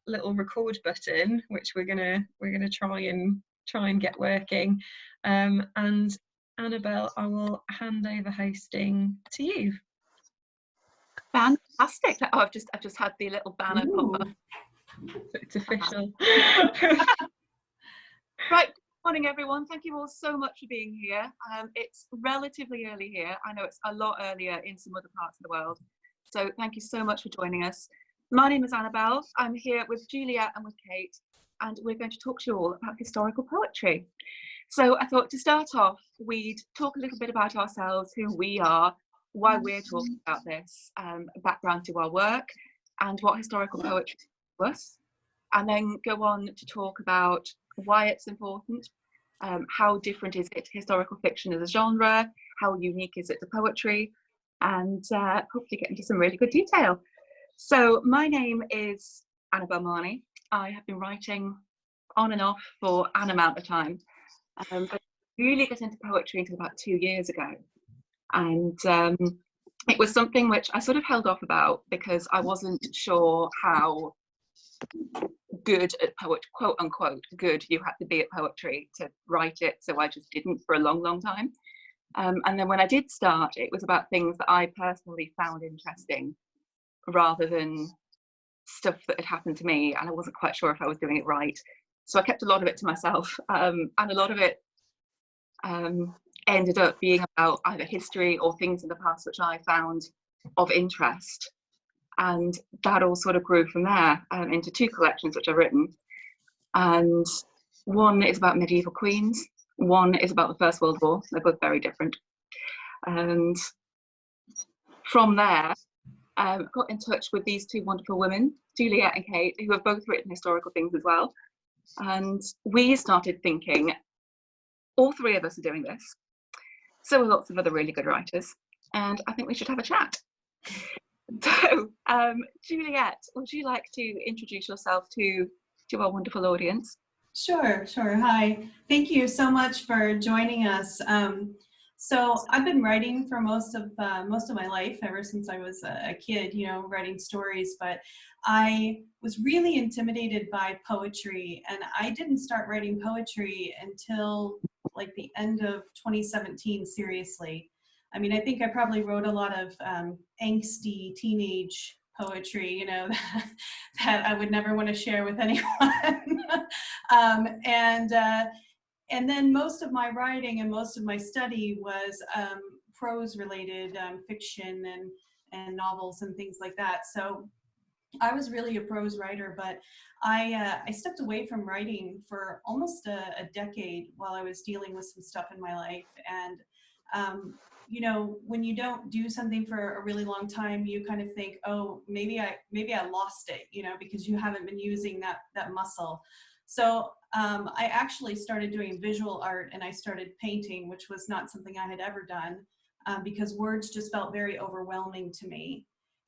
little record button, which we're gonna try and get working. And Annabel, I will hand over hosting to you. Fantastic. Oh, I've just had the little banner pop up. It's official. Right, good morning everyone. Thank you all so much for being here. It's relatively early here. I know it's a lot earlier in some other parts of the world. So thank you so much for joining us. My name is Annabel. I'm here with Juliette and with Kate, and we're going to talk to you all about historical poetry. So I thought to start off, we'd talk a little bit about ourselves, who we are, why we're talking about this, background to our work, and what historical poetry is to us, and then go on to talk about why it's important, how different is it to historical fiction as a genre, how unique is it to poetry, and hopefully get into some really good detail. So my name is Annabel Mahoney. I have been writing on and off for an amount of time, but really got into poetry until about 2 years ago. And it was something which I sort of held off about because I wasn't sure how good at poetry, quote unquote, good you had to be at poetry to write it. So I just didn't for a long, long time. And then when I did start, it was about things that I personally found interesting rather than stuff that had happened to me. And I wasn't quite sure if I was doing it right. So I kept a lot of it to myself. And a lot of it ended up being about either history or things in the past which I found of interest. And that all sort of grew from there into 2 collections which I've written. And one is about medieval queens, one is about the First World War. They're both very different. And from there, got in touch with these 2 wonderful women, Juliette and Kate, who have both written historical things as well. And we started thinking, all 3 of us are doing this. So are lots of other really good writers. And I think we should have a chat. So, Juliette, would you like to introduce yourself to our wonderful audience? Sure. Hi. Thank you so much for joining us. So I've been writing for most of my life, ever since I was a kid, writing stories, but I was really intimidated by poetry, and I didn't start writing poetry until like the end of 2017, seriously. I mean, I think I probably wrote a lot of angsty teenage poetry, that I would never want to share with anyone. And then most of my writing and most of my study was prose related, fiction and novels and things like that. So I was really a prose writer, but I stepped away from writing for almost a decade while I was dealing with some stuff in my life. And when you don't do something for a really long time, you kind of think, oh, maybe I lost it, because you haven't been using that muscle. So I actually started doing visual art, and I started painting, which was not something I had ever done, because words just felt very overwhelming to me.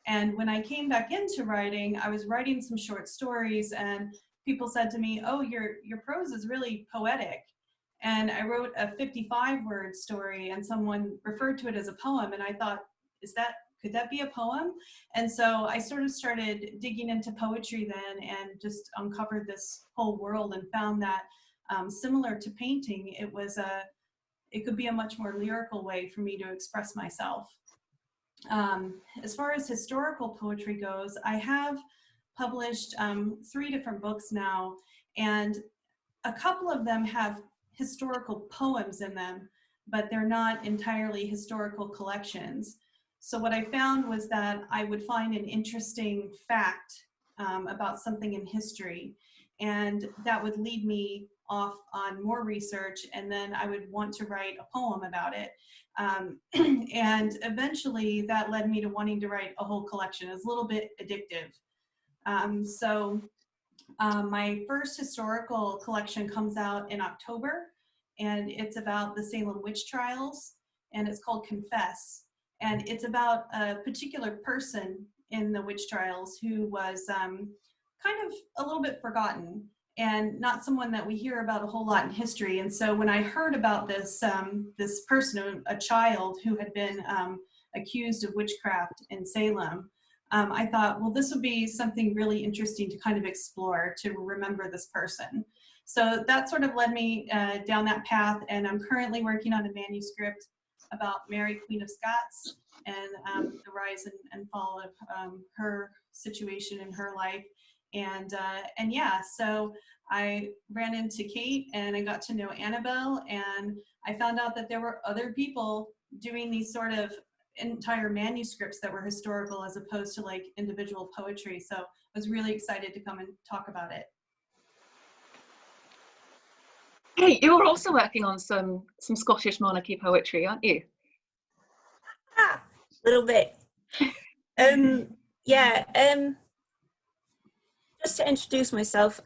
And when I came back into writing, I was writing some short stories, and people said to me, oh, your prose is really poetic. And I wrote a 55-word story, and someone referred to it as a poem, and I thought, could that be a poem? And so I sort of started digging into poetry then, and just uncovered this whole world, and found that similar to painting, it could be a much more lyrical way for me to express myself. As far as historical poetry goes, I have published 3 different books now, and a couple of them have historical poems in them, but they're not entirely historical collections. So what I found was that I would find an interesting fact about something in history, and that would lead me off on more research, and then I would want to write a poem about it. And eventually that led me to wanting to write a whole collection. It's a little bit addictive. My first historical collection comes out in October, and it's about the Salem witch trials, and it's called Confess. And it's about a particular person in the witch trials who was kind of a little bit forgotten, and not someone that we hear about a whole lot in history. And so when I heard about this person, a child who had been accused of witchcraft in Salem, I thought, well, this would be something really interesting to kind of explore, to remember this person. So that sort of led me down that path, and I'm currently working on a manuscript about Mary, Queen of Scots, and the rise and fall of her situation in her life. And yeah, so I ran into Kate, and I got to know Annabel, and I found out that there were other people doing these sort of entire manuscripts that were historical as opposed to like individual poetry. So I was really excited to come and talk about it. Hey, you're also working on some Scottish monarchy poetry, aren't you? A little bit. Just to introduce myself,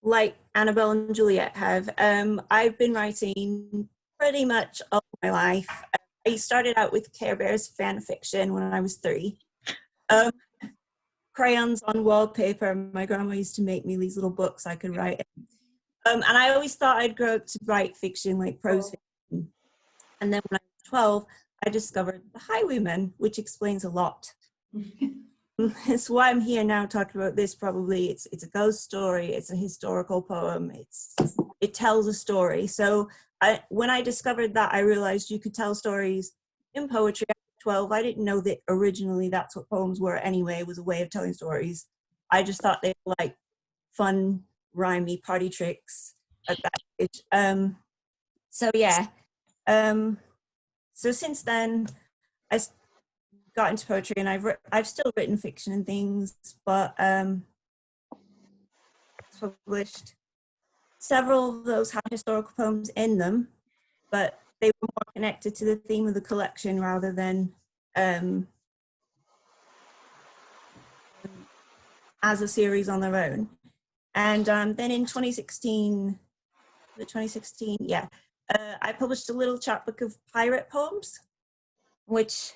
like Annabel and Juliette have, I've been writing pretty much all my life. I started out with Care Bears fan fiction when I was 3. Crayons on wallpaper. My grandma used to make me these little books I could write in. And I always thought I'd grow up to write fiction, like prose fiction. And then when I was 12, I discovered The Highwayman, which explains a lot. It's why I'm here now talking about this. Probably it's a ghost story, it's a historical poem, it tells a story. So when I discovered that, I realized you could tell stories in poetry at 12. I didn't know that originally that's what poems were anyway. It was a way of telling stories. I just thought they were like fun, rhymey party tricks at that age. So yeah. So since then, I got into poetry, and I've still written fiction and things, but published. Several of those had historical poems in them, but they were more connected to the theme of the collection rather than as a series on their own. And then in 2016, I published a little chapbook of pirate poems, which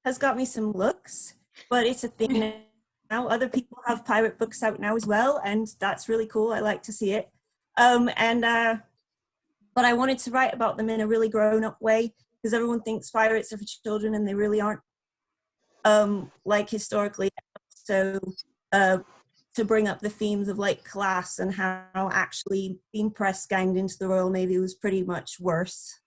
has got me some looks, but it's a thing now. Other people have pirate books out now as well, and that's really cool. I like to see it. But I wanted to write about them in a really grown-up way, because everyone thinks pirates are for children, and they really aren't. Like historically, so to bring up the themes of like class and how actually being press ganged into the Royal Navy was pretty much worse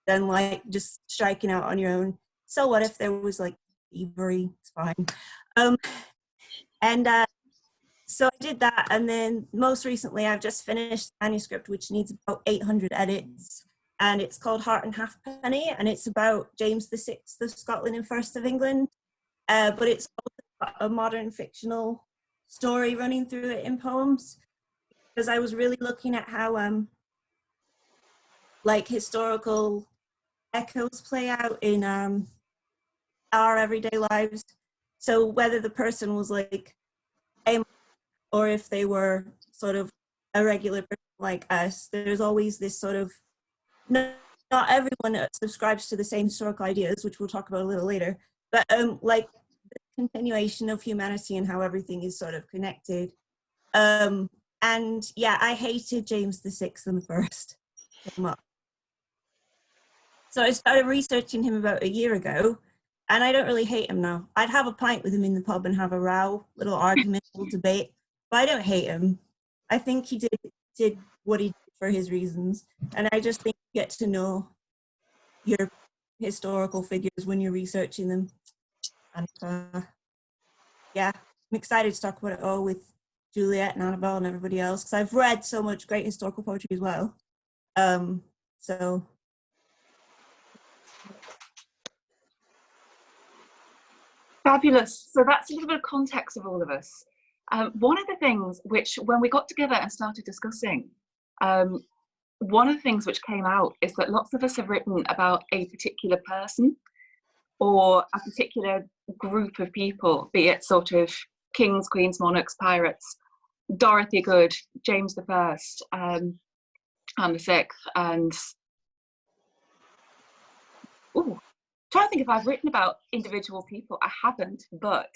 than like just striking out on your own. So what if there was like thievery? It's fine. So I did that, and then most recently I've just finished the manuscript, which needs about 800 edits, and it's called Heart and Halfpenny, and it's about James VI of Scotland and First of England, but it's also got a modern fictional story running through it in poems, because I was really looking at how like historical echoes play out in our everyday lives. So whether the person was like or if they were sort of a regular person like us, there's always this sort of, not everyone subscribes to the same historical ideas, which we'll talk about a little later, but like the continuation of humanity and how everything is sort of connected. And yeah, I hated James VI and the First so much. So I started researching him about a year ago, and I don't really hate him now. I'd have a pint with him in the pub and have a row, little argument, little debate, but I don't hate him. I think he did what he did for his reasons, and I just think you get to know your historical figures when you're researching them. And yeah, I'm excited to talk about it all with Juliette and Annabel and everybody else, because I've read so much great historical poetry as well. So Fabulous. So that's a little bit of context of all of us. One of the things which, when we got together and started discussing, one of the things which came out is that lots of us have written about a particular person or a particular group of people, be it sort of kings, queens, monarchs, pirates, Dorothy Good, James I, and the Sixth, and trying to think if I've written about individual people. I haven't, but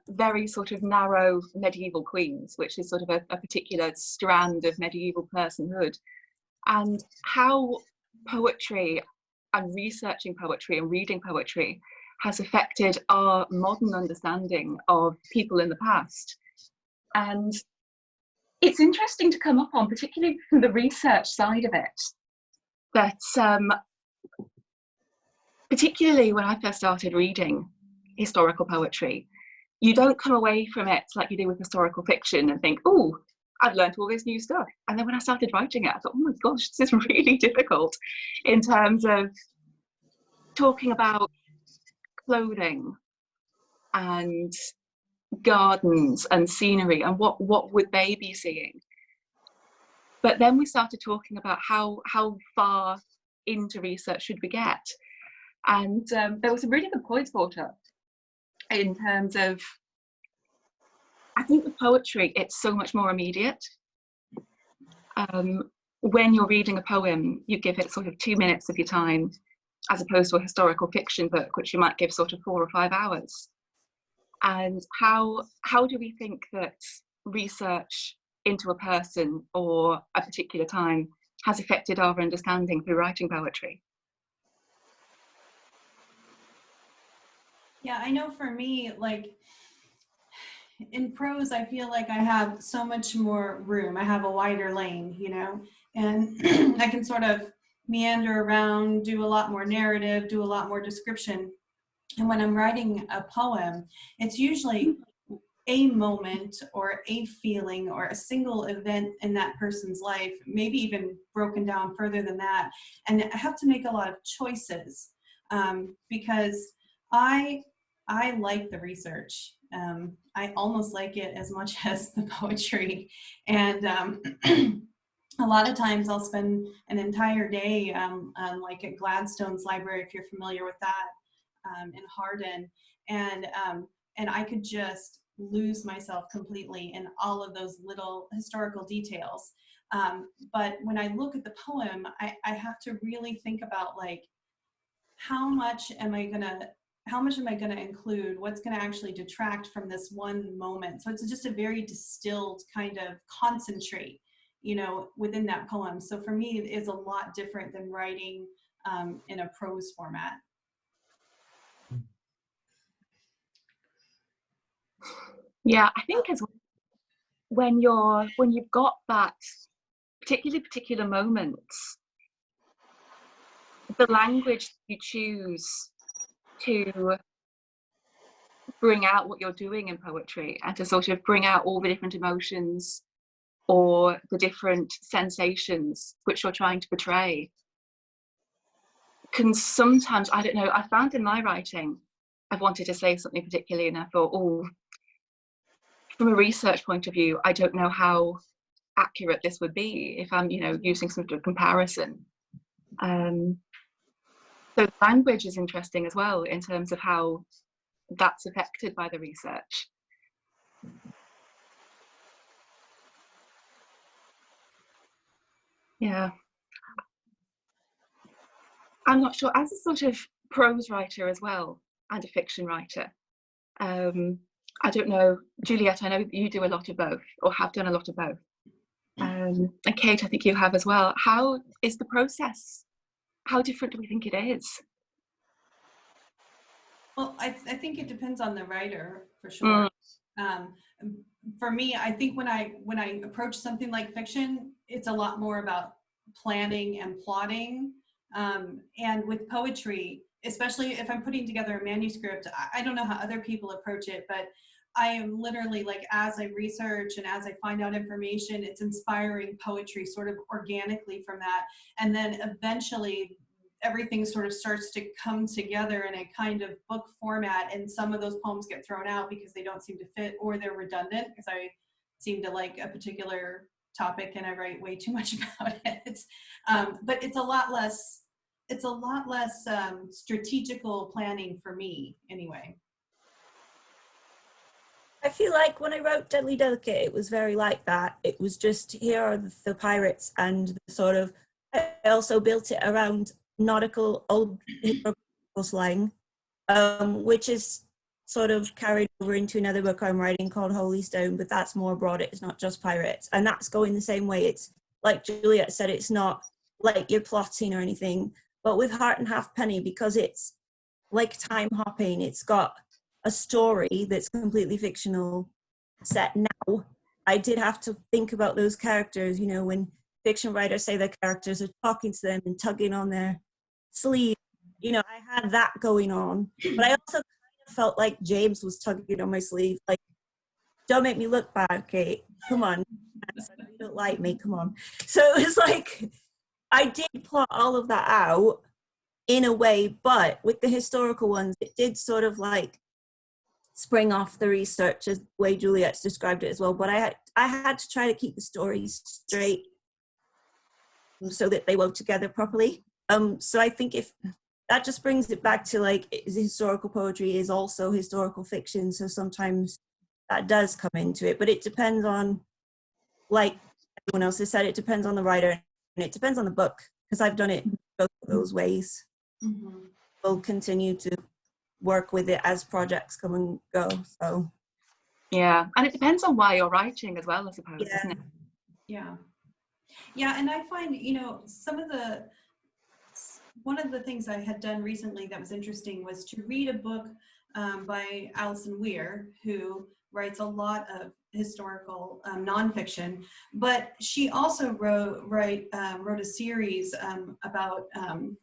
very sort of narrow medieval queens, which is sort of a particular strand of medieval personhood, and how poetry and researching poetry and reading poetry has affected our modern understanding of people in the past. And it's interesting to come up on, particularly from the research side of it, that particularly when I first started reading historical poetry, you don't come away from it like you do with historical fiction and think, oh, I've learned all this new stuff. And then when I started writing it, I thought, oh my gosh, this is really difficult in terms of talking about clothing and gardens and scenery and what would they be seeing. But then we started talking about how far into research should we get. And there were some really good points brought up in terms of, I think with poetry, it's so much more immediate. When you're reading a poem, you give it sort of 2 minutes of your time, as opposed to a historical fiction book, which you might give sort of 4 or 5 hours. And how do we think that research into a person or a particular time has affected our understanding through writing poetry? Yeah, I know for me, like in prose, I feel like I have so much more room. I have a wider lane, you know, and I can sort of meander around, do a lot more narrative, do a lot more description. And when I'm writing a poem, it's usually a moment or a feeling or a single event in that person's life, maybe even broken down further than that. And I have to make a lot of choices because I like the research. I almost like it as much as the poetry. And a lot of times I'll spend an entire day like at Gladstone's library, if you're familiar with that, in Hardin, and I could just lose myself completely in all of those little historical details. But when I look at the poem, I have to really think about like, how much am I gonna include? What's gonna actually detract from this one moment? So it's just a very distilled kind of concentrate, you know, within that poem. So for me, it is a lot different than writing in a prose format. Yeah, I think as when you've got that particular moments, the language you choose to bring out what you're doing in poetry and to sort of bring out all the different emotions or the different sensations which you're trying to portray can sometimes, I don't know, I found in my writing, I've wanted to say something particularly and I thought, oh, from a research point of view, I don't know how accurate this would be if I'm, you know, using some sort of comparison. So language is interesting as well in terms of how that's affected by the research. Yeah. I'm not sure, as a sort of prose writer as well, and a fiction writer, I don't know, Juliette, I know you do a lot of both, or have done a lot of both. And Kate, I think you have as well. How is the process? How different do we think it is? Well, I think it depends on the writer, for sure. For me, I think when I approach something like fiction, it's a lot more about planning and plotting. And with poetry, especially if I'm putting together a manuscript, I don't know how other people approach it, but I am literally like, as I research and as I find out information, it's inspiring poetry sort of organically from that. And then eventually everything sort of starts to come together in a kind of book format, and some of those poems get thrown out because they don't seem to fit or they're redundant because I seem to like a particular topic and I write way too much about it. But it's a lot less strategical planning for me anyway. I feel like when I wrote Deadly Delicate, it was very like that. It was just, here are the pirates, and the sort of, I also built it around nautical old historical slang, which is sort of carried over into another book I'm writing called Holy Stone, but that's more broad. It's not just pirates, and that's going the same way. It's like Juliette said, it's not like you're plotting or anything, but with Heart and Halfpenny, because it's like time hopping. It's got a story that's completely fictional set now. I did have to think about those characters, you know, when fiction writers say their characters are talking to them and tugging on their sleeve. You know, I had that going on, but I also kind of felt like James was tugging on my sleeve, like, don't make me look bad, Kate. Come on. You don't like me, come on. So it was like, I did plot all of that out in a way, but with the historical ones, it did sort of like spring off the research as the way Juliette's described it as well. But I had to try to keep the stories straight so that they wove together properly. So I think if that just brings it back to like, historical poetry is also historical fiction. So sometimes that does come into it, but it depends on, like everyone else has said, it depends on the writer and it depends on the book, because I've done it both of those ways. Mm-hmm. We'll continue to work with it as projects come and go. So yeah, and it depends on why you're writing as well, I suppose, yeah. isn't it? Yeah, and I find, you know, one of the things I had done recently that was interesting was to read a book by Alison Weir, who writes a lot of historical nonfiction, but she also wrote a series about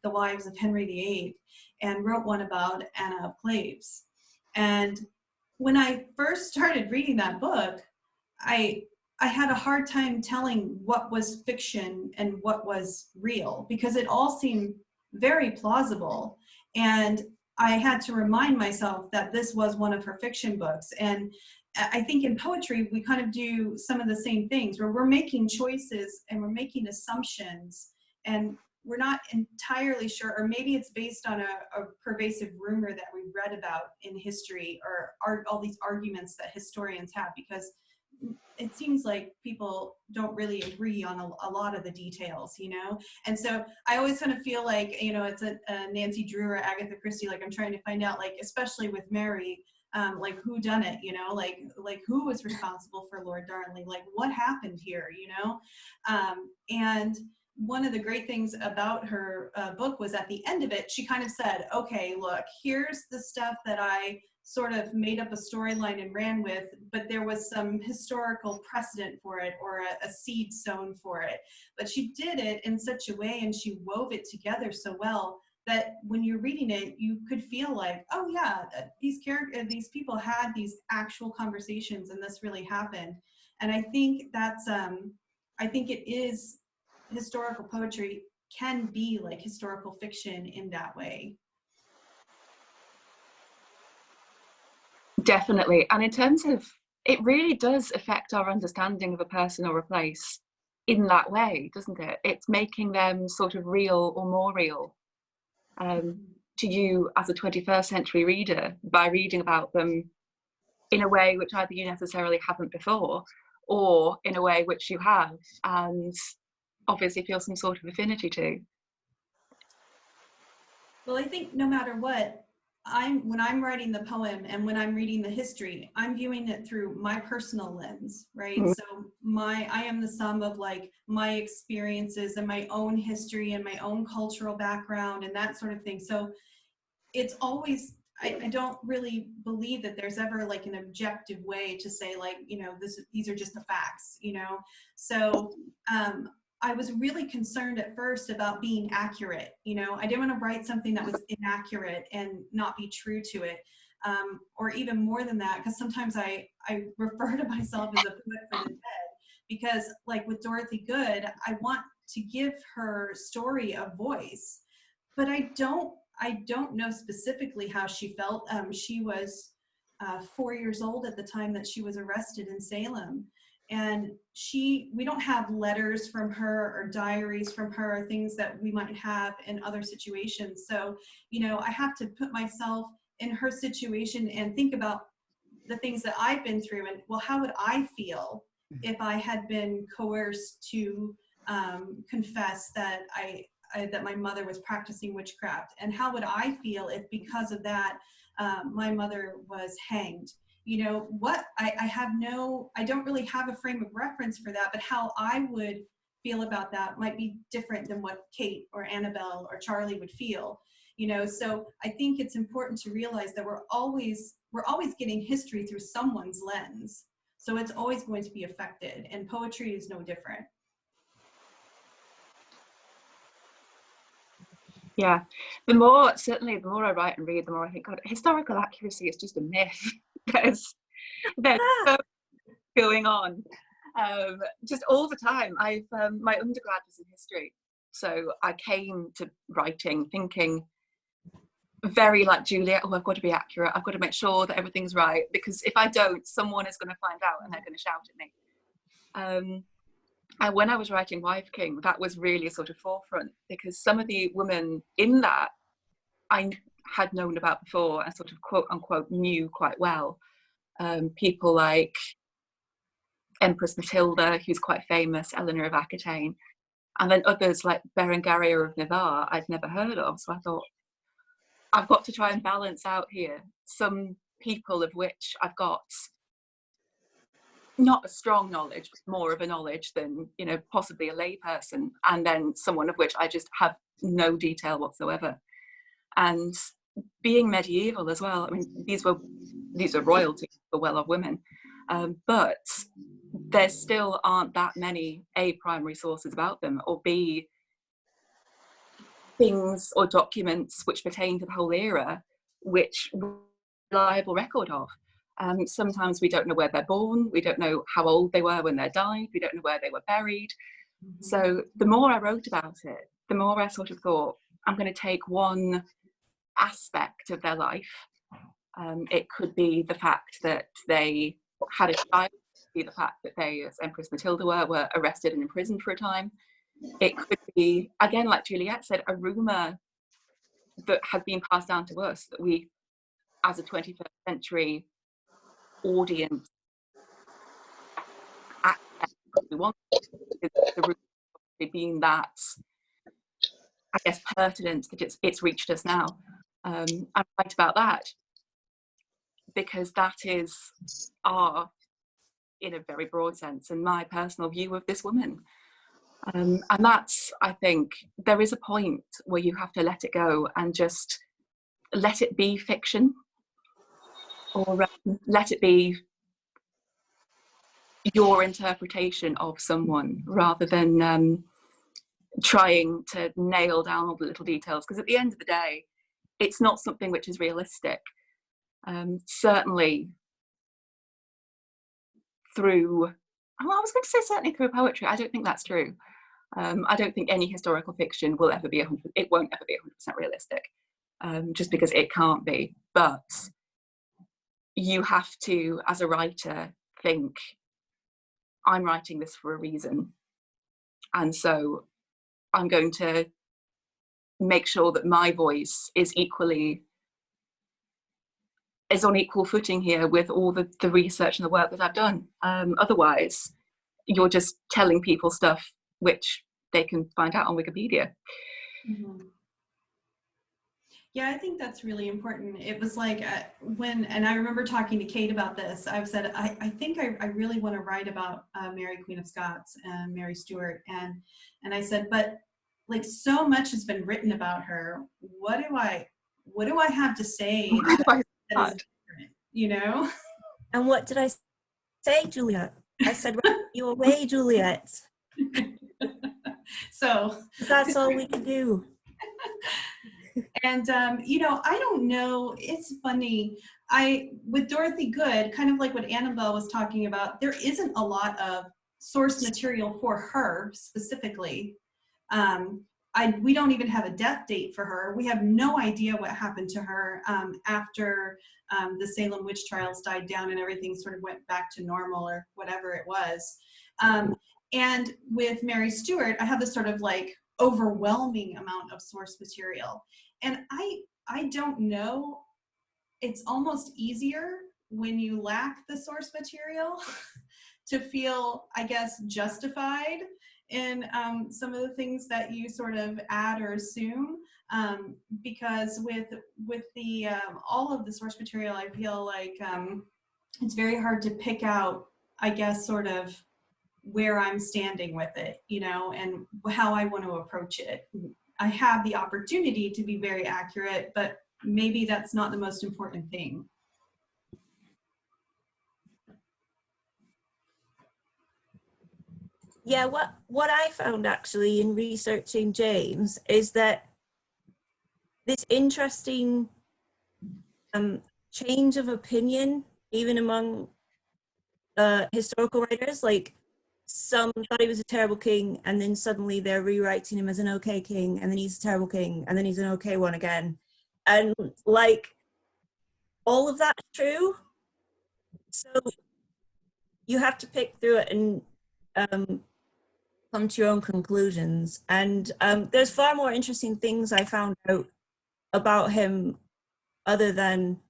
the wives of Henry VIII, and wrote one about Anna of Cleves. And when I first started reading that book, I had a hard time telling what was fiction and what was real, because it all seemed very plausible. And I had to remind myself that this was one of her fiction books. And I think in poetry, we kind of do some of the same things where we're making choices and we're making assumptions, and we're not entirely sure, or maybe it's based on a pervasive rumor that we read about in history, or all these arguments that historians have, because it seems like people don't really agree on a lot of the details, you know? And so I always kind of feel like, you know, it's a Nancy Drew or Agatha Christie, like I'm trying to find out, like, especially with Mary, like who done it, you know, like who was responsible for Lord Darnley, like what happened here, you know? And one of the great things about her book was at the end of it, she kind of said, okay, look, here's the stuff that I sort of made up a storyline and ran with, but there was some historical precedent for it, or a seed sown for it. But she did it in such a way, and she wove it together so well, that when you're reading it, you could feel like, oh yeah, these people had these actual conversations, and this really happened. And I think that's, I think it is, historical poetry can be like historical fiction in that way. Definitely. And in terms of, it really does affect our understanding of a person or a place in that way, doesn't it? It's making them sort of real or more real to you as a 21st century reader, by reading about them in a way which either you necessarily haven't before, or in a way which you have and obviously feel some sort of affinity to. Well, I think no matter what, when I'm writing the poem and when I'm reading the history, I'm viewing it through my personal lens, right? Mm-hmm. So I am the sum of like my experiences and my own history and my own cultural background and that sort of thing. So it's always, I don't really believe that there's ever like an objective way to say, like, you know, these are just the facts, you know? So I was really concerned at first about being accurate. You know, I didn't want to write something that was inaccurate and not be true to it. Or even more than that, because sometimes I refer to myself as a poet for the dead, because like with Dorothy Good, I want to give her story a voice, but I don't know specifically how she felt. She was 4 years old at the time that she was arrested in Salem. And we don't have letters from her or diaries from her, or things that we might have in other situations. So, you know, I have to put myself in her situation and think about the things that I've been through, and well, how would I feel if I had been coerced to confess that that my mother was practicing witchcraft, and how would I feel if because of that my mother was hanged? You know, what I don't really have a frame of reference for that, but how I would feel about that might be different than what Kate or Annabel or Charlie would feel. you know. So I think it's important to realize that we're always getting history through someone's lens. So it's always going to be affected, and poetry is no different. Yeah, the more I write and read, the more I think, God, historical accuracy is just a myth. there's so going on, just all the time. My undergrad was in history, so I came to writing thinking very like Juliette, oh, I've got to be accurate, I've got to make sure that everything's right, because if I don't, someone is going to find out and they're going to shout at me. And when I was writing Wife King, that was really sort of forefront, because some of the women in that I had known about before and sort of quote unquote knew quite well. People like Empress Matilda, who's quite famous, Eleanor of Aquitaine, and then others like Berengaria of Navarre I'd never heard of. So I thought, I've got to try and balance out here some people of which I've got not a strong knowledge, but more of a knowledge than, you know, possibly a layperson, and then someone of which I just have no detail whatsoever. And being medieval as well, I mean, these are royalty for well-off women, but there still aren't that many A, primary sources about them, or B, things or documents which pertain to the whole era which reliable record of. Sometimes we don't know where they're born, we don't know how old they were when they died, we don't know where they were buried. So the more I wrote about it, the more I sort of thought, I'm going to take one aspect of their life. It could be the fact that they had a child, it could be the fact that they, as Empress Matilda were arrested and imprisoned for a time. It could be, again, like Juliette said, a rumour that has been passed down to us that we, as a 21st century audience, access what we want. The rumour being that, I guess, pertinent that it's reached us now. I'm right about that, because that is our, in a very broad sense, and my personal view of this woman. And that's, I think, there is a point where you have to let it go and just let it be fiction, or let it be your interpretation of someone, rather than trying to nail down all the little details, because at the end of the day, it's not something which is realistic. Certainly through, well, I was going to say certainly through poetry. I don't think that's true. I don't think any historical fiction will ever be 100%, it won't ever be 100% realistic, just because it can't be. But you have to, as a writer, think, I'm writing this for a reason. And so I'm going to make sure that my voice is on equal footing here with all the research and the work that I've done. Otherwise, you're just telling people stuff which they can find out on Wikipedia. Mm-hmm. Yeah, I think that's really important. It was like and I remember talking to Kate about this, I've said, I think I really want to write about Mary, Queen of Scots, and Mary Stuart. And I said, but like, so much has been written about her. What do I have to say that is different, you know? And what did I say, Juliette? I said, "Write you away, Juliette." So that's all we can do. And, you know, I don't know, it's funny. With Dorothy Good, kind of like what Annabel was talking about, there isn't a lot of source material for her specifically. We don't even have a death date for her. We have no idea what happened to her after the Salem witch trials died down and everything sort of went back to normal, or whatever it was. And with Mary Stuart, I have this sort of like overwhelming amount of source material. And I don't know, it's almost easier when you lack the source material to feel, I guess, justified in some of the things that you sort of add or assume, because with the all of the source material, I feel like it's very hard to pick out, I guess, sort of where I'm standing with it, you know, and how I want to approach it. I have the opportunity to be very accurate, but maybe that's not the most important thing. Yeah, what I found actually in researching James is that this interesting change of opinion, even among historical writers, like some thought he was a terrible king, and then suddenly they're rewriting him as an okay king, and then he's a terrible king, and then he's an okay one again. And like all of that's true. So you have to pick through it and come to your own conclusions. And there's far more interesting things I found out about him other than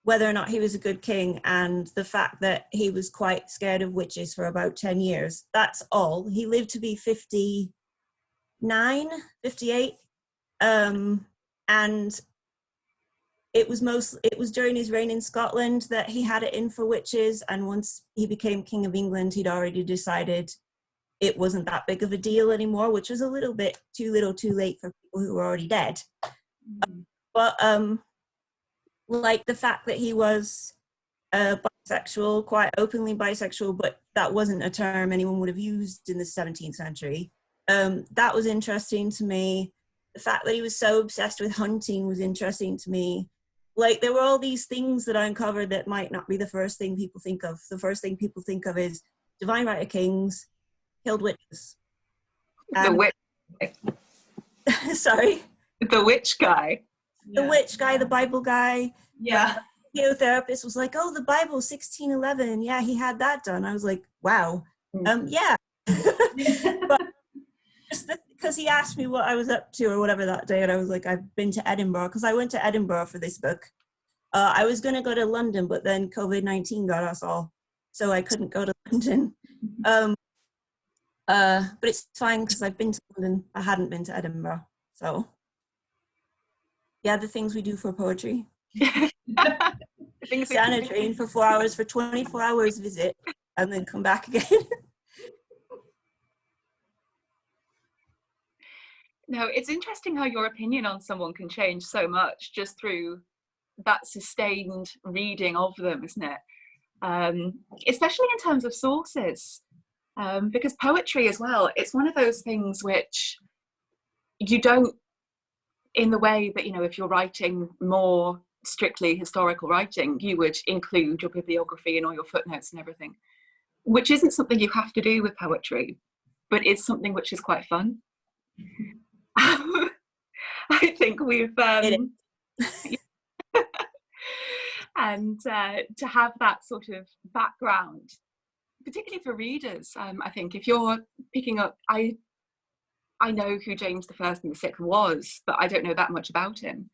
whether or not he was a good king and the fact that he was quite scared of witches for about 10 years. That's all. He lived to be 59, 58. And it was during his reign in Scotland that he had it in for witches. And once he became King of England, he'd already decided it wasn't that big of a deal anymore, which was a little bit too little too late for people who were already dead. But like the fact that he was bisexual, quite openly bisexual, but that wasn't a term anyone would have used in the 17th century. That was interesting to me. The fact that he was so obsessed with hunting was interesting to me. Like there were all these things that I uncovered that might not be the first thing people think of. The first thing people think of is divine right of kings, killed witches. The witch. Sorry? The witch guy. The witch guy, the Bible guy. Yeah. The theotherapist was like, oh, the Bible, 1611. Yeah, he had that done. I was like, wow. Yeah. But just because he asked me what I was up to or whatever that day, and I was like, I've been to Edinburgh, because I went to Edinburgh for this book. I was going to go to London, but then COVID-19 got us all, so I couldn't go to London. But it's fine because I've been to London. I hadn't been to Edinburgh, so yeah, the things we do for poetry. Sit on a train for 4 hours for 24 hours visit, and then come back again. No, it's interesting how your opinion on someone can change so much just through that sustained reading of them, isn't it? Especially in terms of sources, because poetry as well, it's one of those things which you don't, in the way that, you know, if you're writing more strictly historical writing, you would include your bibliography and all your footnotes and everything, which isn't something you have to do with poetry, but it's something which is quite fun. I think we've and to have that sort of background, particularly for readers, I think if you're picking up, I know who James I and the Sixth was, but I don't know that much about him.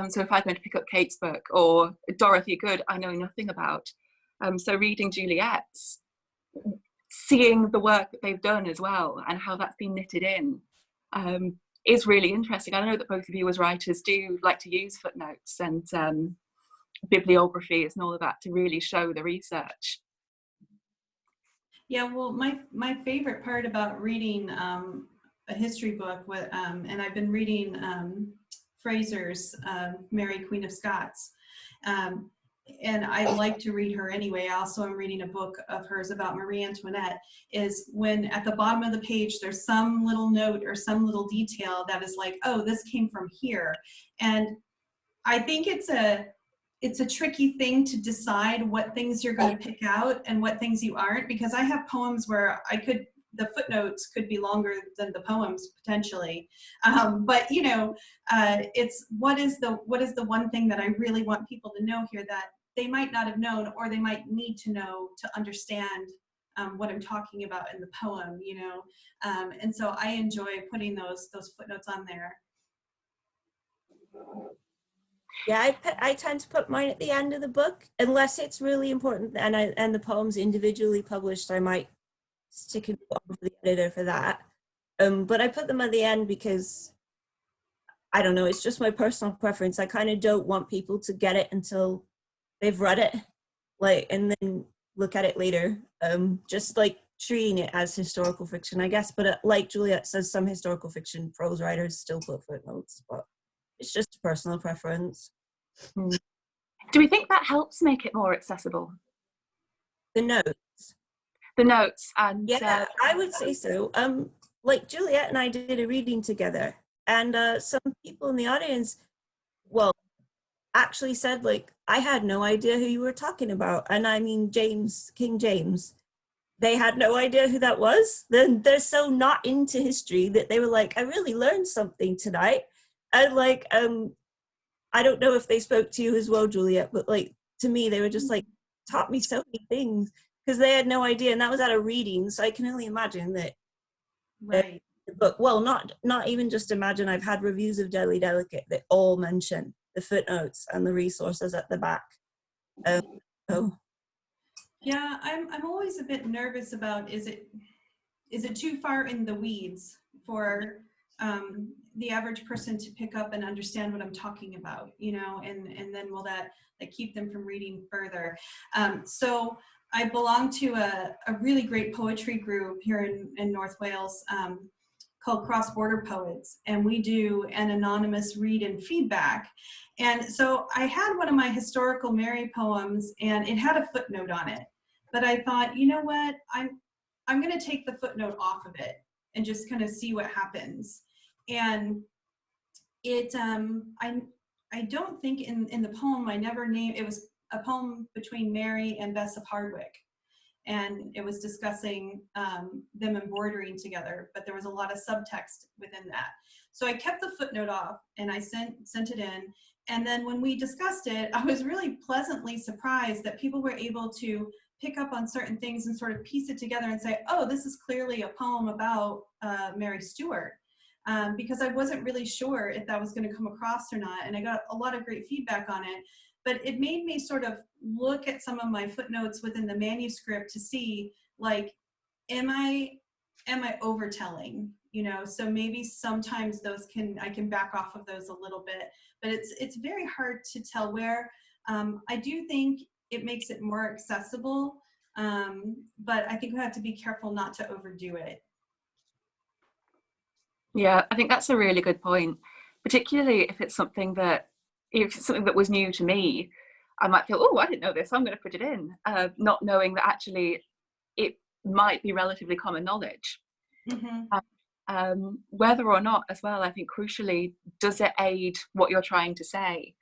So if I'm going to pick up Kate's book or Dorothy Good, I know nothing about. So reading Juliette's, seeing the work that they've done as well and how that's been knitted in, is really interesting. I know that both of you as writers do like to use footnotes and bibliographies and all of that to really show the research. Yeah, well, my favorite part about reading a history book, and I've been reading Fraser's Mary, Queen of Scots, and I like to read her anyway. Also, I'm reading a book of hers about Marie Antoinette, is when at the bottom of the page there's some little note or some little detail that is like, oh, this came from here. And I think it's a tricky thing to decide what things you're going to pick out and what things you aren't, because I have poems where the footnotes could be longer than the poems potentially, but you know, it's what is the one thing that I really want people to know here that they might not have known, or they might need to know to understand what I'm talking about in the poem, you know. And so I enjoy putting those footnotes on there. Yeah, I tend to put mine at the end of the book, unless it's really important and the poem's individually published. I might stick it on for the editor for that. But I put them at the end because, I don't know, it's just my personal preference. I kind of don't want people to get it until they've read it, like, and then look at it later. Just like treating it as historical fiction, I guess. But like Juliette says, some historical fiction prose writers still put footnotes, but it's just a personal preference. Do we think that helps make it more accessible? The notes. The notes and yeah, I would say so. Like Juliette and I did a reading together, and some people in the audience, well, actually said, like, I had no idea who you were talking about. And I mean, King James, they had no idea who that was. Then they're so not into history that they were like, I really learned something tonight. And like, I don't know if they spoke to you as well, Juliette, but like, to me, they were just like, taught me so many things, because they had no idea. And that was at a reading. So I can only imagine that. Right. But well, not even just imagine, I've had reviews of Deadly Delicate that all mention the footnotes and the resources at the back. So. Yeah, I'm always a bit nervous about, is it too far in the weeds for the average person to pick up and understand what I'm talking about, you know, and then will that keep them from reading further? So I belong to a really great poetry group here in North Wales called Cross Border Poets, and we do an anonymous read and feedback. And so I had one of my historical Mary poems, and it had a footnote on it. But I thought, you know what, I'm going to take the footnote off of it and just kind of see what happens. And it, I don't think in the poem I never named, it was a poem between Mary and Bess of Hardwick. And it was discussing them embroidering together, but there was a lot of subtext within that. So I kept the footnote off and I sent it in. And then when we discussed it, I was really pleasantly surprised that people were able to pick up on certain things and sort of piece it together and say, oh, this is clearly a poem about Mary Stuart. Because I wasn't really sure if that was going to come across or not. And I got a lot of great feedback on it. But it made me sort of look at some of my footnotes within the manuscript to see, like, am I overtelling? You know, so maybe sometimes I can back off of those a little bit. But it's very hard to tell where. I do think it makes it more accessible, but I think we have to be careful not to overdo it. Yeah, I think that's a really good point, particularly if it's something that was new to me. I might feel, oh, I didn't know this, so I'm going to put it in, not knowing that actually it might be relatively common knowledge. Mm-hmm. Whether or not, as well, I think crucially, does it aid what you're trying to say?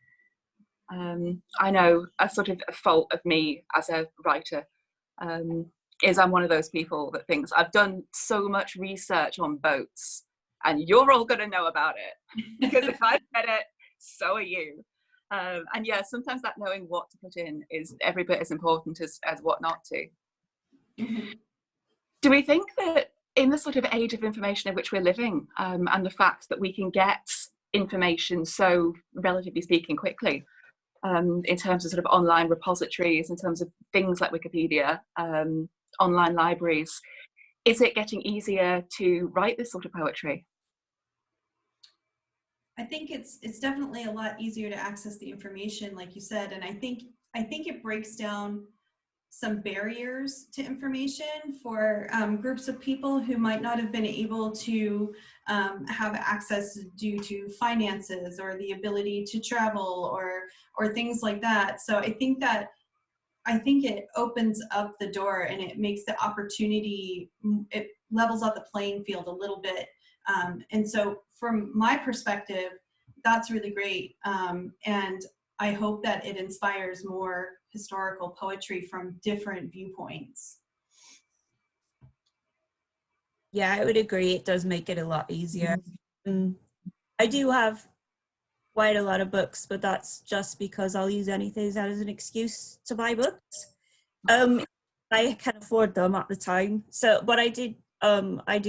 I know a sort of a fault of me as a writer is I'm one of those people that thinks I've done so much research on boats and you're all going to know about it, because if I said it, so are you. And yeah, sometimes that knowing what to put in is every bit as important as what not to. Mm-hmm. Do we think that in the sort of age of information in which we're living, and the fact that we can get information so, relatively speaking, quickly, in terms of sort of online repositories, in terms of things like Wikipedia, online libraries, is it getting easier to write this sort of poetry? I think it's definitely a lot easier to access the information, like you said, and I think it breaks down some barriers to information for groups of people who might not have been able to have access due to finances or the ability to travel or things like that. So I think it opens up the door and it makes the opportunity, it levels out the playing field a little bit. And so from my perspective, that's really great. And I hope that it inspires more historical poetry from different viewpoints. Yeah, I would agree. It does make it a lot easier. I do have quite a lot of books, but that's just because I'll use anything as an excuse to buy books. I can afford them at the time. So, but I do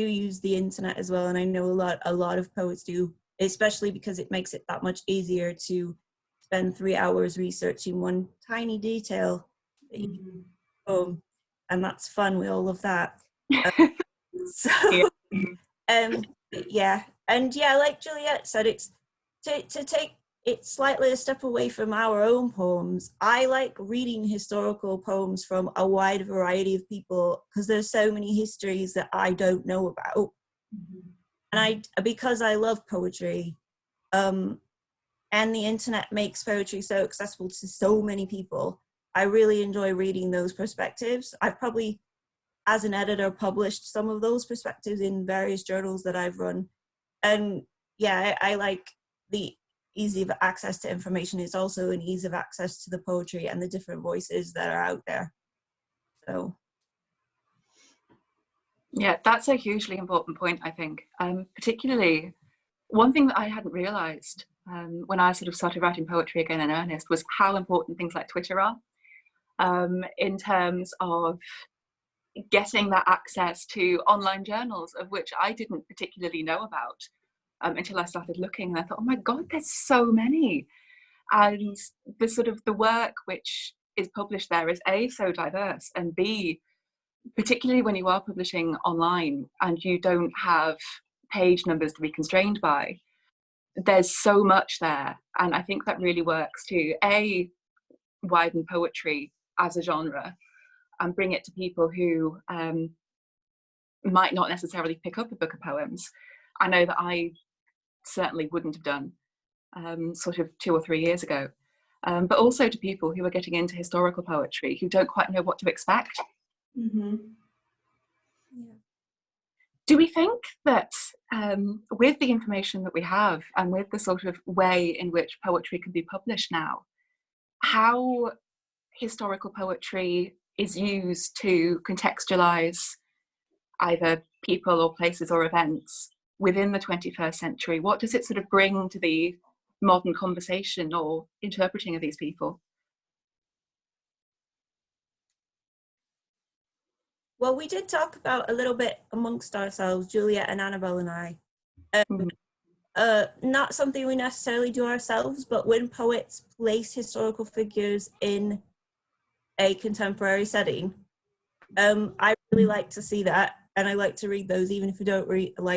use the internet as well, and I know a lot of poets do, especially because it makes it that much easier to spend 3 hours researching one tiny detail. And that's fun. We all love that. Yeah, and yeah, like Juliette said, it's to take it's slightly a step away from our own poems. I like reading historical poems from a wide variety of people because there's so many histories that I don't know about. Mm-hmm. And because I love poetry, and the internet makes poetry so accessible to so many people, I really enjoy reading those perspectives. I've probably, as an editor, published some of those perspectives in various journals that I've run. And yeah, I like the ease of access to information. Is also an ease of access to the poetry and the different voices that are out there. So yeah, that's a hugely important point, I think. Particularly, one thing that I hadn't realised when I sort of started writing poetry again in earnest was how important things like Twitter are in terms of getting that access to online journals, of which I didn't particularly know about until I started looking, and I thought, oh my God, there's so many. And the sort of the work which is published there is A, so diverse, and B, particularly when you are publishing online and you don't have page numbers to be constrained by, there's so much there. And I think that really works to A, widen poetry as a genre and bring it to people who might not necessarily pick up a book of poems. I know that I certainly wouldn't have done sort of 2 or 3 years ago, but also to people who are getting into historical poetry who don't quite know what to expect. Mm-hmm. yeah. Do we think that with the information that we have and with the sort of way in which poetry can be published now, how historical poetry is used to contextualize either people or places or events within the 21st century? What does it sort of bring to the modern conversation or interpreting of these people? Well, we did talk about a little bit amongst ourselves, Juliette and Annabel and I. Not something we necessarily do ourselves, but when poets place historical figures in a contemporary setting, I really like to see that, and I like to read those, even if I don't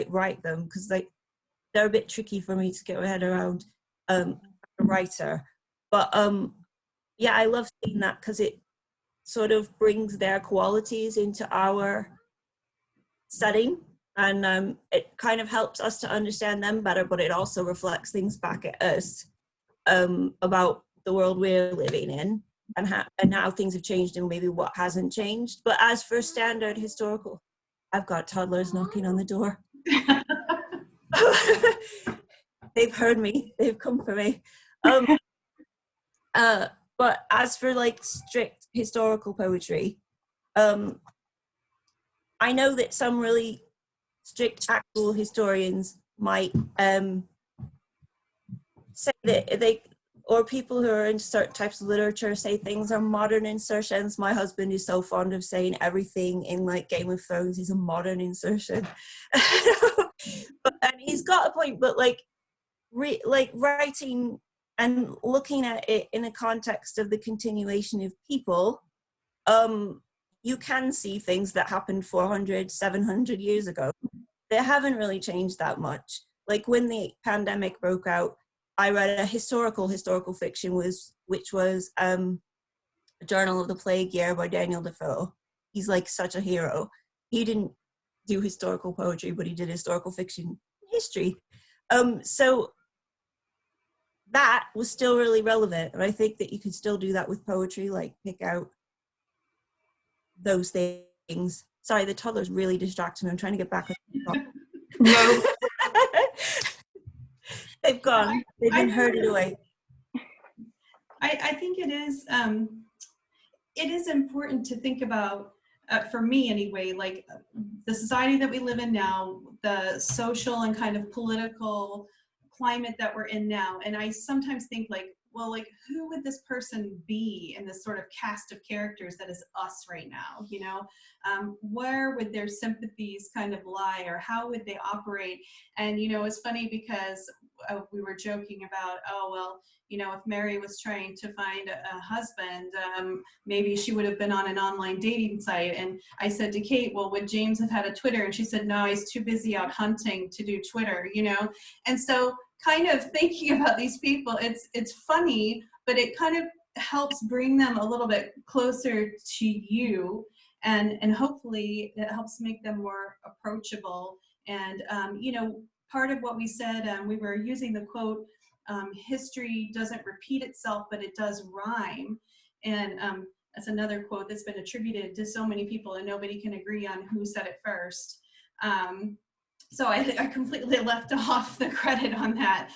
write them, because they're a bit tricky for me to get my head around as a writer. But yeah, I love seeing that because it sort of brings their qualities into our setting, and it kind of helps us to understand them better, but it also reflects things back at us about the world we're living in and how things have changed and maybe what hasn't changed. But as for standard historical, I've got toddlers knocking on the door. They've heard me, they've come for me. But as for like strict historical poetry, I know that some really strict actual historians might say that or people who are into certain types of literature say things are modern insertions. My husband is so fond of saying everything in like Game of Thrones is a modern insertion. And he's got a point, but like writing and looking at it in the context of the continuation of people, you can see things that happened 400, 700 years ago. They haven't really changed that much. Like when the pandemic broke out, I read a historical fiction which was A Journal of the Plague Year by Daniel Defoe. He's like such a hero. He didn't do historical poetry, but he did historical fiction history. So that was still really relevant. And I think that you could still do that with poetry, like pick out those things. Sorry, the toddler's really distracting me. I'm trying to get back. No. They've gone. They've been herded away. I think it is important to think about, for me anyway, like the society that we live in now, the social and kind of political climate that we're in now. And I sometimes think like, well, like who would this person be in this sort of cast of characters that is us right now, you know? Where would their sympathies kind of lie, or how would they operate? And, you know, it's funny because we were joking about, oh, well, you know, if Mary was trying to find a husband, maybe she would have been on an online dating site. And I said to Kate, well, would James have had a Twitter? And she said, no, he's too busy out hunting to do Twitter, you know? And so kind of thinking about these people, it's funny, but it kind of helps bring them a little bit closer to you, and hopefully it helps make them more approachable. And you know, part of what we said, we were using the quote, history doesn't repeat itself, but it does rhyme. And that's another quote that's been attributed to so many people, and nobody can agree on who said it first. So I completely left off the credit on that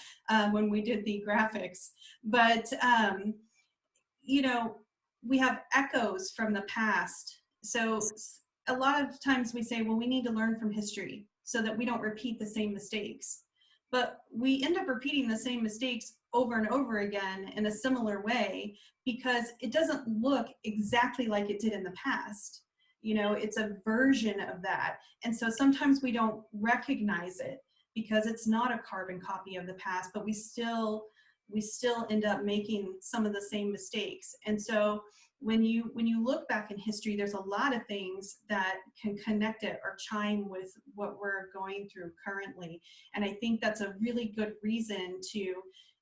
when we did the graphics. But, you know, we have echoes from the past. So a lot of times we say, well, we need to learn from history so that we don't repeat the same mistakes. But we end up repeating the same mistakes over and over again in a similar way because it doesn't look exactly like it did in the past. You know, it's a version of that. And so sometimes we don't recognize it because it's not a carbon copy of the past, but we still end up making some of the same mistakes. And so when you look back in history, there's a lot of things that can connect it or chime with what we're going through currently. And I think that's a really good reason to,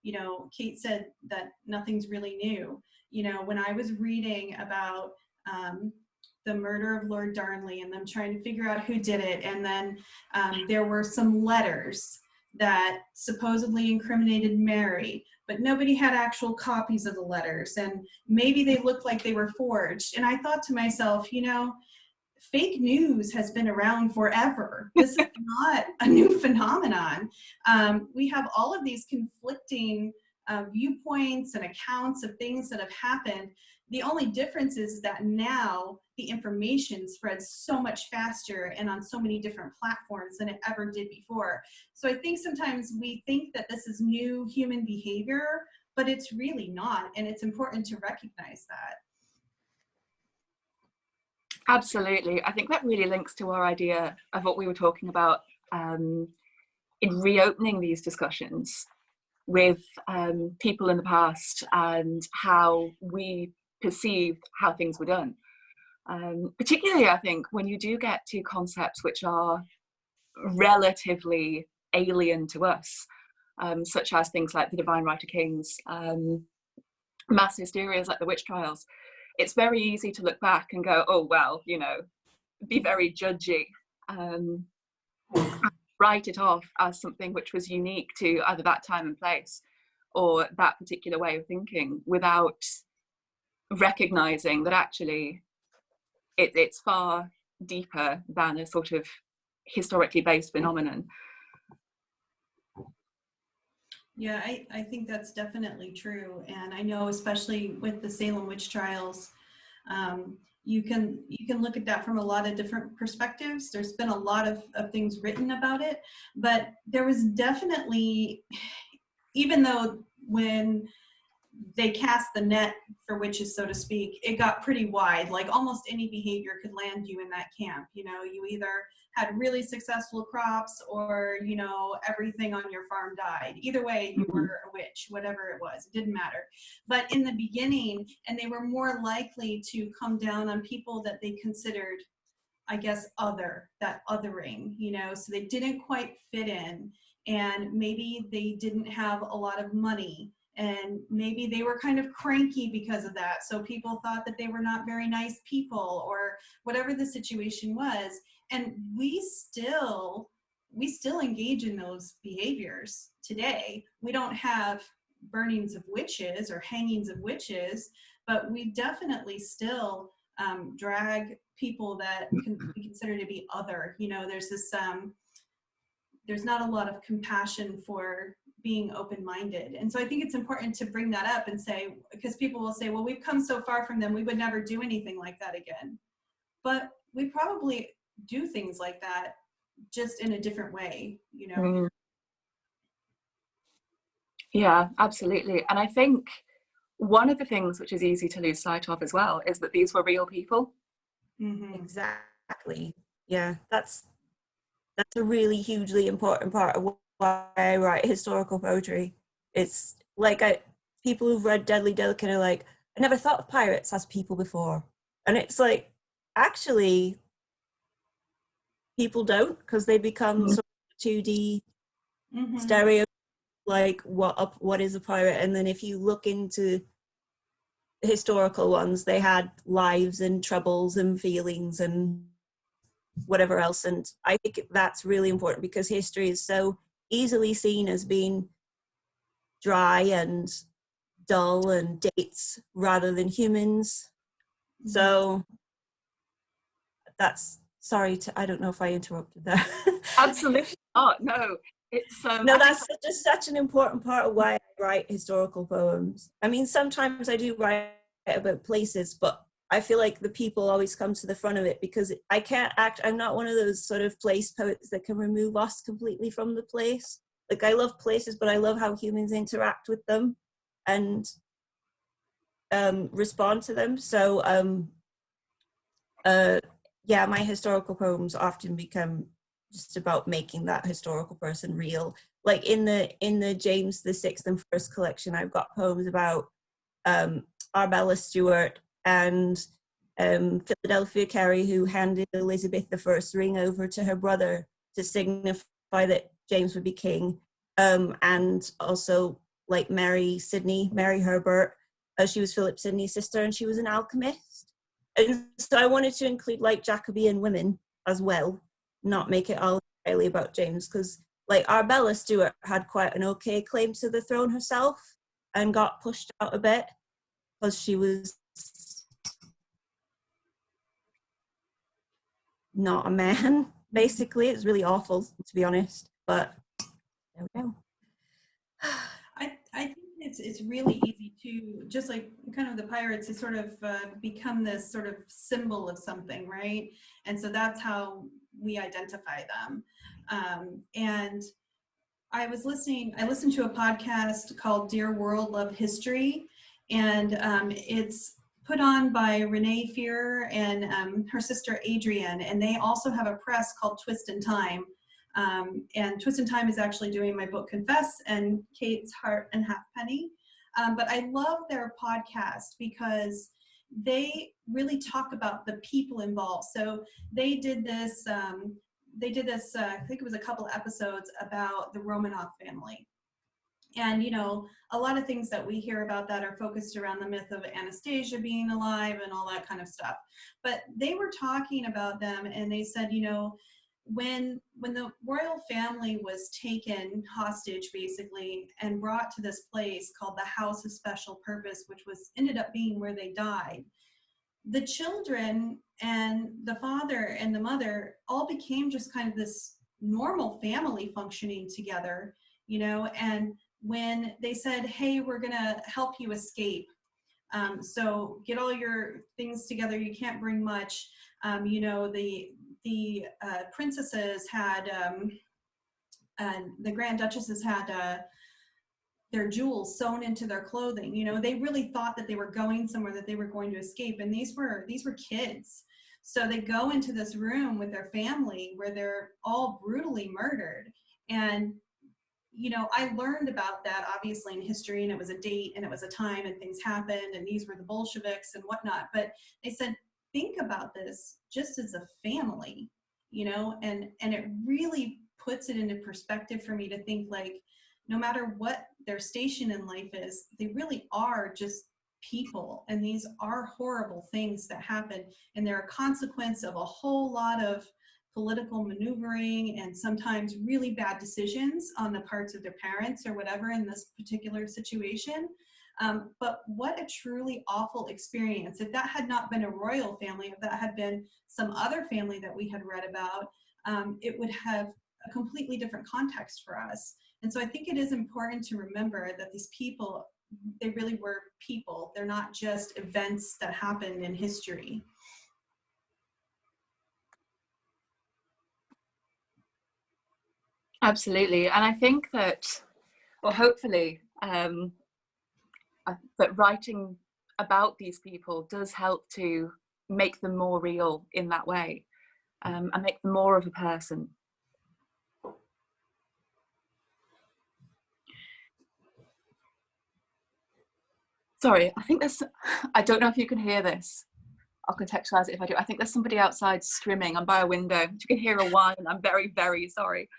you know, Kate said that nothing's really new. You know, when I was reading about the murder of Lord Darnley and them trying to figure out who did it, and then there were some letters that supposedly incriminated Mary, but nobody had actual copies of the letters, and maybe they looked like they were forged. And I thought to myself, you know, fake news has been around forever. This is not a new phenomenon. We have all of these conflicting viewpoints and accounts of things that have happened. The only difference is that now the information spreads so much faster and on so many different platforms than it ever did before. So I think sometimes we think that this is new human behavior, but it's really not. And it's important to recognize that. Absolutely. I think that really links to our idea of what we were talking about in reopening these discussions with people in the past and how we perceived how things were done. Particularly, I think, when you do get to concepts which are relatively alien to us, such as things like the Divine Right of Kings, mass hysterias like the witch trials, it's very easy to look back and go, oh, well, you know, be very judgy, write it off as something which was unique to either that time and place or that particular way of thinking, without recognizing that actually it's far deeper than a sort of historically based phenomenon. Yeah, I think that's definitely true. And I know, especially with the Salem witch trials, you can look at that from a lot of different perspectives. There's been a lot of things written about it, but there was definitely, even though when they cast the net for witches, so to speak, it got pretty wide. Like almost any behavior could land you in that camp. You know, you either had really successful crops or, you know, everything on your farm died. Either way, you were a witch, whatever it was, it didn't matter. But in the beginning, and they were more likely to come down on people that they considered, I guess, that othering, you know, so they didn't quite fit in, and maybe they didn't have a lot of money, and maybe they were kind of cranky because of that. So people thought that they were not very nice people, or whatever the situation was. And we still engage in those behaviors today. We don't have burnings of witches or hangings of witches, but we definitely still drag people that can be considered to be other. You know, there's this, there's not a lot of compassion for being open-minded. And so I think it's important to bring that up and say, because people will say, well, we've come so far from them, we would never do anything like that again. But we probably do things like that, just in a different way, you know? Yeah, absolutely. And I think one of the things which is easy to lose sight of as well is that these were real people. Exactly. Yeah, that's a really hugely important part of why I write historical poetry. It's like people who've read Deadly Delicate are like, I never thought of pirates as people before. And it's like, actually, people don't, because they become sort of 2D stereo like what is a pirate, and then if you look into historical ones, they had lives and troubles and feelings and whatever else. And I think that's really important, because history is so easily seen as being dry and dull and dates rather than humans. So that's, I don't know if I interrupted there. Absolutely not. No, it's no, that's just such an important part of why I write historical poems. I mean, sometimes I do write about places, but I feel like the people always come to the front of it, because I'm not one of those sort of place poets that can remove us completely from the place. Like, I love places, but I love how humans interact with them and respond to them. So yeah, my historical poems often become just about making that historical person real. Like in the James VI and First collection, I've got poems about Arbella Stewart and Philadelphia Carey, who handed Elizabeth I's ring over to her brother to signify that James would be king, and also like Mary Herbert. She was Philip Sidney's sister, and she was an alchemist. And so I wanted to include like Jacobean women as well, not make it all entirely about James, because like Arbella Stewart had quite an okay claim to the throne herself and got pushed out a bit because she was not a man, basically. It's really awful, to be honest, but there we go. I think it's really easy to, just like kind of the pirates, to sort of become this sort of symbol of something, right? And so that's how we identify them. And I listened to a podcast called Dear World, Love History, and it's put on by Renee Fear and her sister Adrienne, and they also have a press called Twist in Time. And Twist in Time is actually doing my book Confess and Kate's Heart and Halfpenny. But I love their podcast because they really talk about the people involved. So they did this, I think it was a couple episodes about the Romanov family. And, you know, a lot of things that we hear about that are focused around the myth of Anastasia being alive and all that kind of stuff. But they were talking about them, and they said, you know, when the royal family was taken hostage, basically, and brought to this place called the House of Special Purpose, which ended up being where they died, the children and the father and the mother all became just kind of this normal family functioning together, you know. And when they said, hey, we're gonna help you escape, so get all your things together, you can't bring much, you know, the princesses had, the Grand Duchesses had their jewels sewn into their clothing. You know, they really thought that they were going somewhere, that they were going to escape. And these were kids. So they go into this room with their family where they're all brutally murdered. And, you know, I learned about that obviously in history, and it was a date and it was a time and things happened and these were the Bolsheviks and whatnot. But they said, think about this just as a family, you know, and it really puts it into perspective for me to think, like, no matter what their station in life is, they really are just people, and these are horrible things that happen, and they're a consequence of a whole lot of political maneuvering and sometimes really bad decisions on the parts of their parents or whatever in this particular situation. But what a truly awful experience. If that had not been a royal family, if that had been some other family that we had read about, it would have a completely different context for us. And so I think it is important to remember that these people, they really were people. They're not just events that happened in history. Absolutely. And I think that, or hopefully, that writing about these people does help to make them more real in that way, and make them more of a person. Sorry, I don't know if you can hear this. I'll contextualize it if I do. I think there's somebody outside strimming. I'm by a window. You can hear a whine. I'm very, very sorry.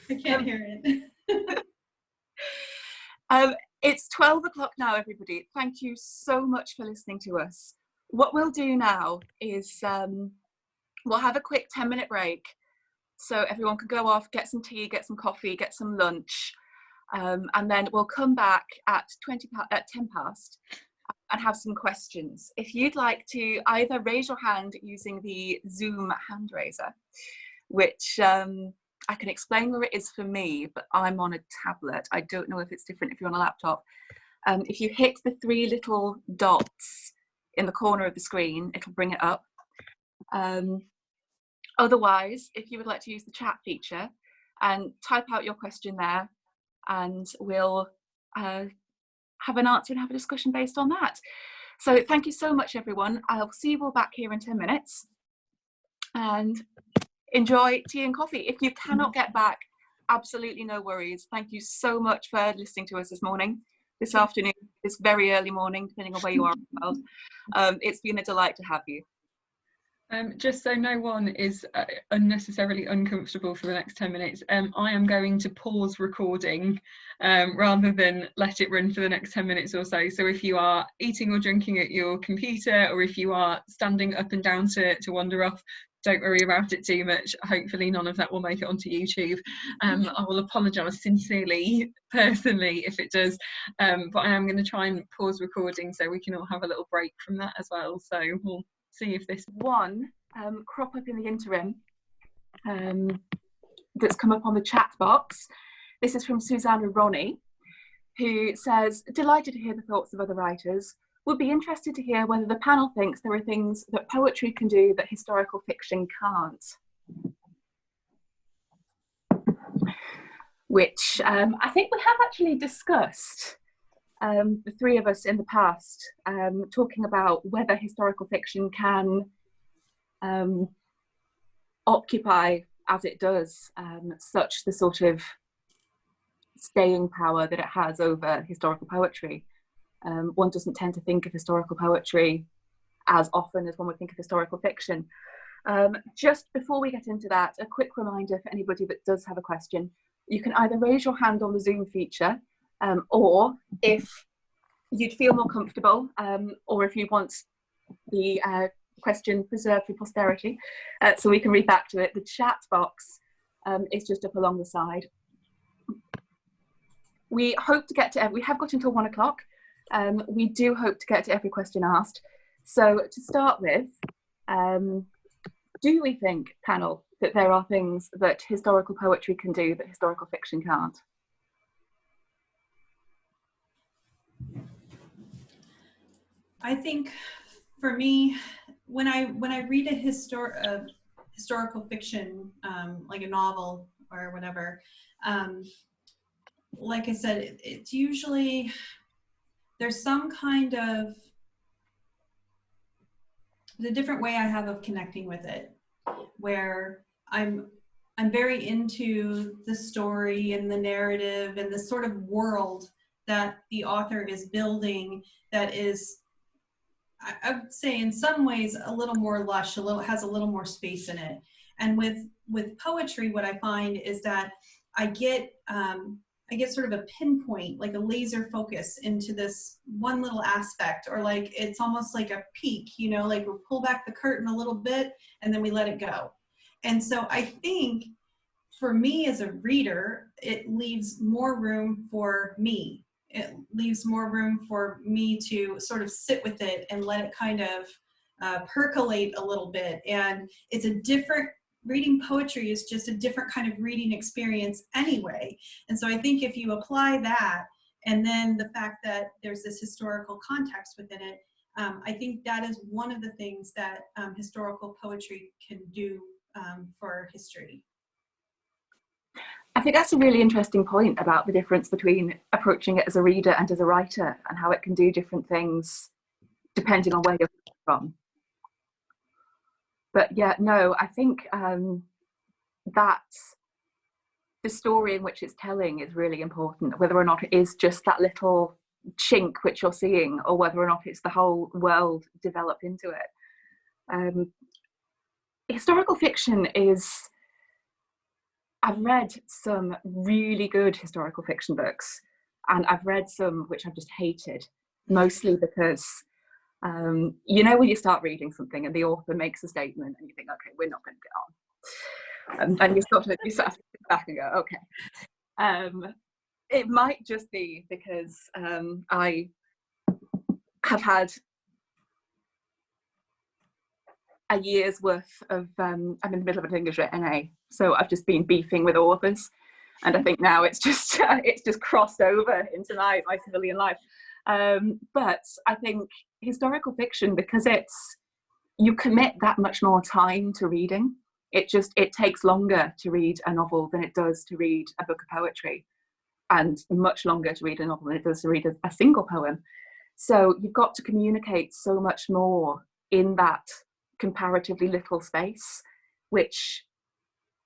I can't hear it. It's 12 o'clock now, everybody. Thank you so much for listening to us. What we'll do now is we'll have a quick 10-minute break so everyone can go off, get some tea, get some coffee, get some lunch, and then we'll come back at 10 past and have some questions. If you'd like to either raise your hand using the Zoom hand raiser, which I can explain where it is for me, but I'm on a tablet. I don't know if it's different if you're on a laptop. If you hit the 3 little dots in the corner of the screen, it'll bring it up. Otherwise, if you would like to use the chat feature and type out your question there, and we'll have an answer and have a discussion based on that. So thank you so much, everyone. I'll see you all back here in 10 minutes. And enjoy tea and coffee. If you cannot get back, absolutely no worries. Thank you so much for listening to us this morning, this afternoon, this very early morning, depending on where you are in the world. It's been a delight to have you. Just so no one is unnecessarily uncomfortable for the next 10 minutes, I am going to pause recording rather than let it run for the next 10 minutes or so. So if you are eating or drinking at your computer, or if you are standing up and down to wander off, don't worry about it too much. Hopefully none of that will make it onto YouTube. I will apologise sincerely, personally, if it does. But I am going to try and pause recording so we can all have a little break from that as well. So we'll see if this one crop up in the interim that's come up on the chat box. This is from Susanna Ronnie, who says, delighted to hear the thoughts of other writers. Would be interested to hear whether the panel thinks there are things that poetry can do that historical fiction can't. Which I think we have actually discussed, the 3 of us in the past, talking about whether historical fiction can occupy, as it does, such the sort of staying power that it has over historical poetry. One doesn't tend to think of historical poetry as often as one would think of historical fiction. Just before we get into that, a quick reminder for anybody that does have a question. You can either raise your hand on the Zoom feature, or if you'd feel more comfortable, or if you want the question preserved for posterity, so we can read back to it, the chat box is just up along the side. We hope to get to, we have got until 1 o'clock. We do hope to get to every question asked. So to start with, do we think, panel, that there are things that historical poetry can do that historical fiction can't? I think for me, when I read a historical fiction, like a novel or whatever, like I said, it's usually, there's some kind of, the different way I have of connecting with it, where I'm very into the story and the narrative and the sort of world that the author is building, that is, I would say in some ways a little more lush, has a little more space in it. And with poetry, what I find is that I get sort of a pinpoint, like a laser focus into this one little aspect, or like it's almost like a peak, you know, like we'll pull back the curtain a little bit and then we let it go. And so I think for me as a reader, it leaves more room for me. It leaves more room for me to sort of sit with it and let it kind of percolate a little bit. And it's a different, reading poetry is just a different kind of reading experience anyway. And so I think if you apply that, and then the fact that there's this historical context within it, I think that is one of the things that historical poetry can do for history. I think that's a really interesting point about the difference between approaching it as a reader and as a writer, and how it can do different things depending on where you're from. But yeah, no, I think that the story in which it's telling is really important, whether or not it is just that little chink which you're seeing, or whether or not it's the whole world developed into it. Historical fiction is, I've read some really good historical fiction books, And I've read some which I've just hated, mostly because, you know, when you start reading something and the author makes a statement and you think, okay, we're not going to get on. And you sort of have to sit back and go, okay. It might just be because I have had a year's worth of, I'm in the middle of an English NA, so I've just been beefing with authors. And I think now it's just crossed over into my civilian life. But I think historical fiction, because you commit that much more time to reading, it takes longer to read a novel than it does to read a book of poetry, and much longer to read a novel than it does to read a single poem. So you've got to communicate so much more in that comparatively little space, which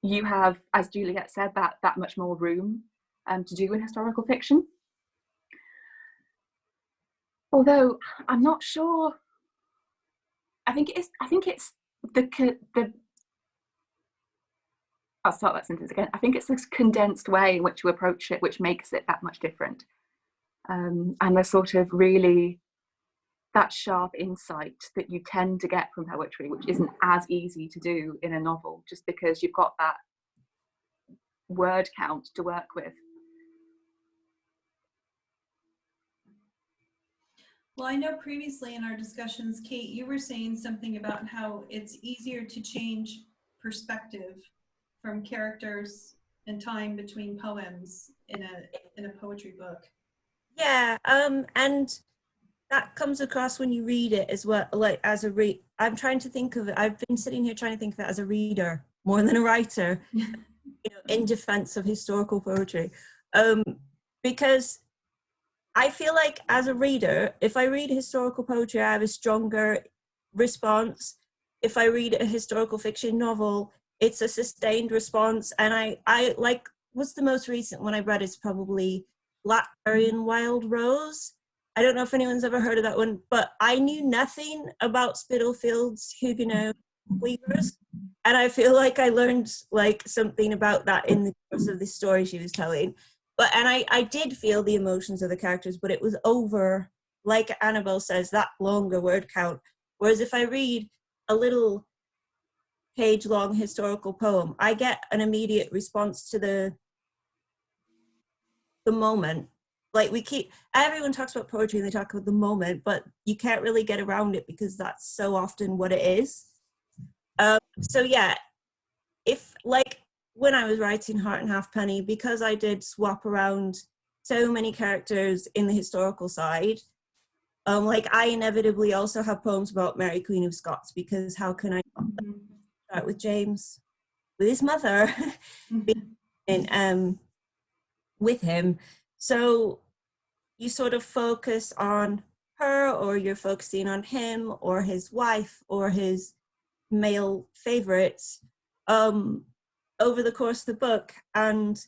you have, as Juliette said, that much more room to do in historical fiction. Although I'm not sure. I think it's the I'll start that sentence again. I think it's this condensed way in which you approach it which makes it that much different. And there's sort of really that sharp insight that you tend to get from poetry, which isn't as easy to do in a novel, just because you've got that word count to work with. Well, I know previously in our discussions, Kate, you were saying something about how it's easier to change perspective from characters and time between poems in a poetry book. Yeah, and that comes across when you read it as well. Like as a I'm trying to think of it. I've been sitting here trying to think of it as a reader more than a writer, you know, in defense of historical poetry, because I feel like as a reader, if I read historical poetry, I have a stronger response. If I read a historical fiction novel, it's a sustained response. And I like, what's the most recent one I read is probably Blackberry and Wild Rose. I don't know if anyone's ever heard of that one, but I knew nothing about Spitalfield's Huguenot weavers. And I feel like I learned like something about that in the course of the story she was telling. And I did feel the emotions of the characters, but it was over, like Annabel says, that longer word count. Whereas if I read a little page-long historical poem, I get an immediate response to the moment. Like everyone talks about poetry and they talk about the moment, but you can't really get around it because that's so often what it is. So yeah, if like when I was writing Heart and Halfpenny, because I did swap around so many characters in the historical side, like I inevitably also have poems about Mary Queen of Scots, because how can I start with James, with his mother, and with him. So you sort of focus on her, or you're focusing on him or his wife or his male favorites over the course of the book. And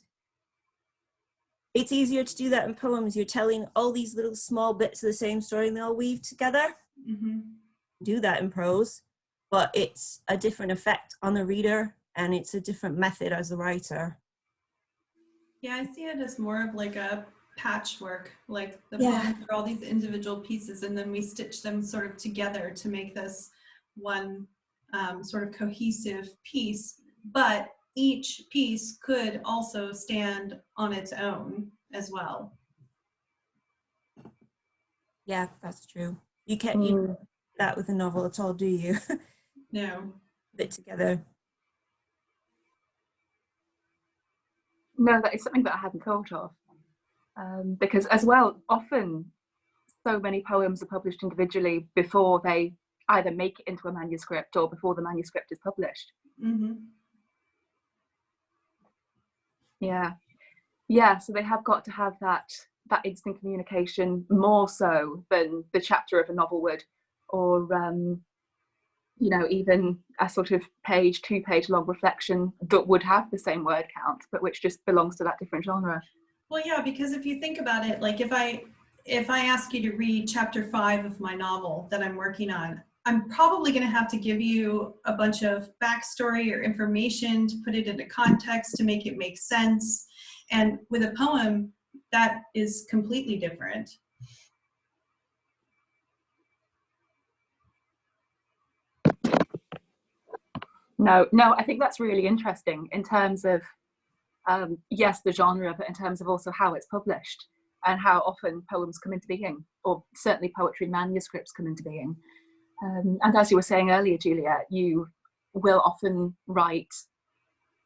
it's easier to do that in poems. You're telling all these little small bits of the same story and they all weave together. Do that in prose, but it's a different effect on the reader and it's a different method as a writer. Yeah, I see it as more of like a patchwork, like the poems are all these individual pieces and then we stitch them sort of together to make this one sort of cohesive piece, but each piece could also stand on its own as well. Yeah, that's true. You can't do that with a novel at all, do you? No. Put it together. No, that is something that I hadn't thought of. Because as well, often so many poems are published individually before they either make it into a manuscript or before the manuscript is published. Yeah, so they have got to have that instant communication more so than the chapter of a novel would, or you know, even a sort of two-page long reflection that would have the same word count, but which just belongs to that different genre. Well, yeah, because if you think about it, like if I ask you to read chapter 5 of my novel that I'm working on, I'm probably going to have to give you a bunch of backstory or information to put it into context to make it make sense. And with a poem, that is completely different. No, I think that's really interesting in terms of, yes, the genre, but in terms of also how it's published and how often poems come into being, or certainly poetry manuscripts come into being. And as you were saying earlier, Juliette, you will often write,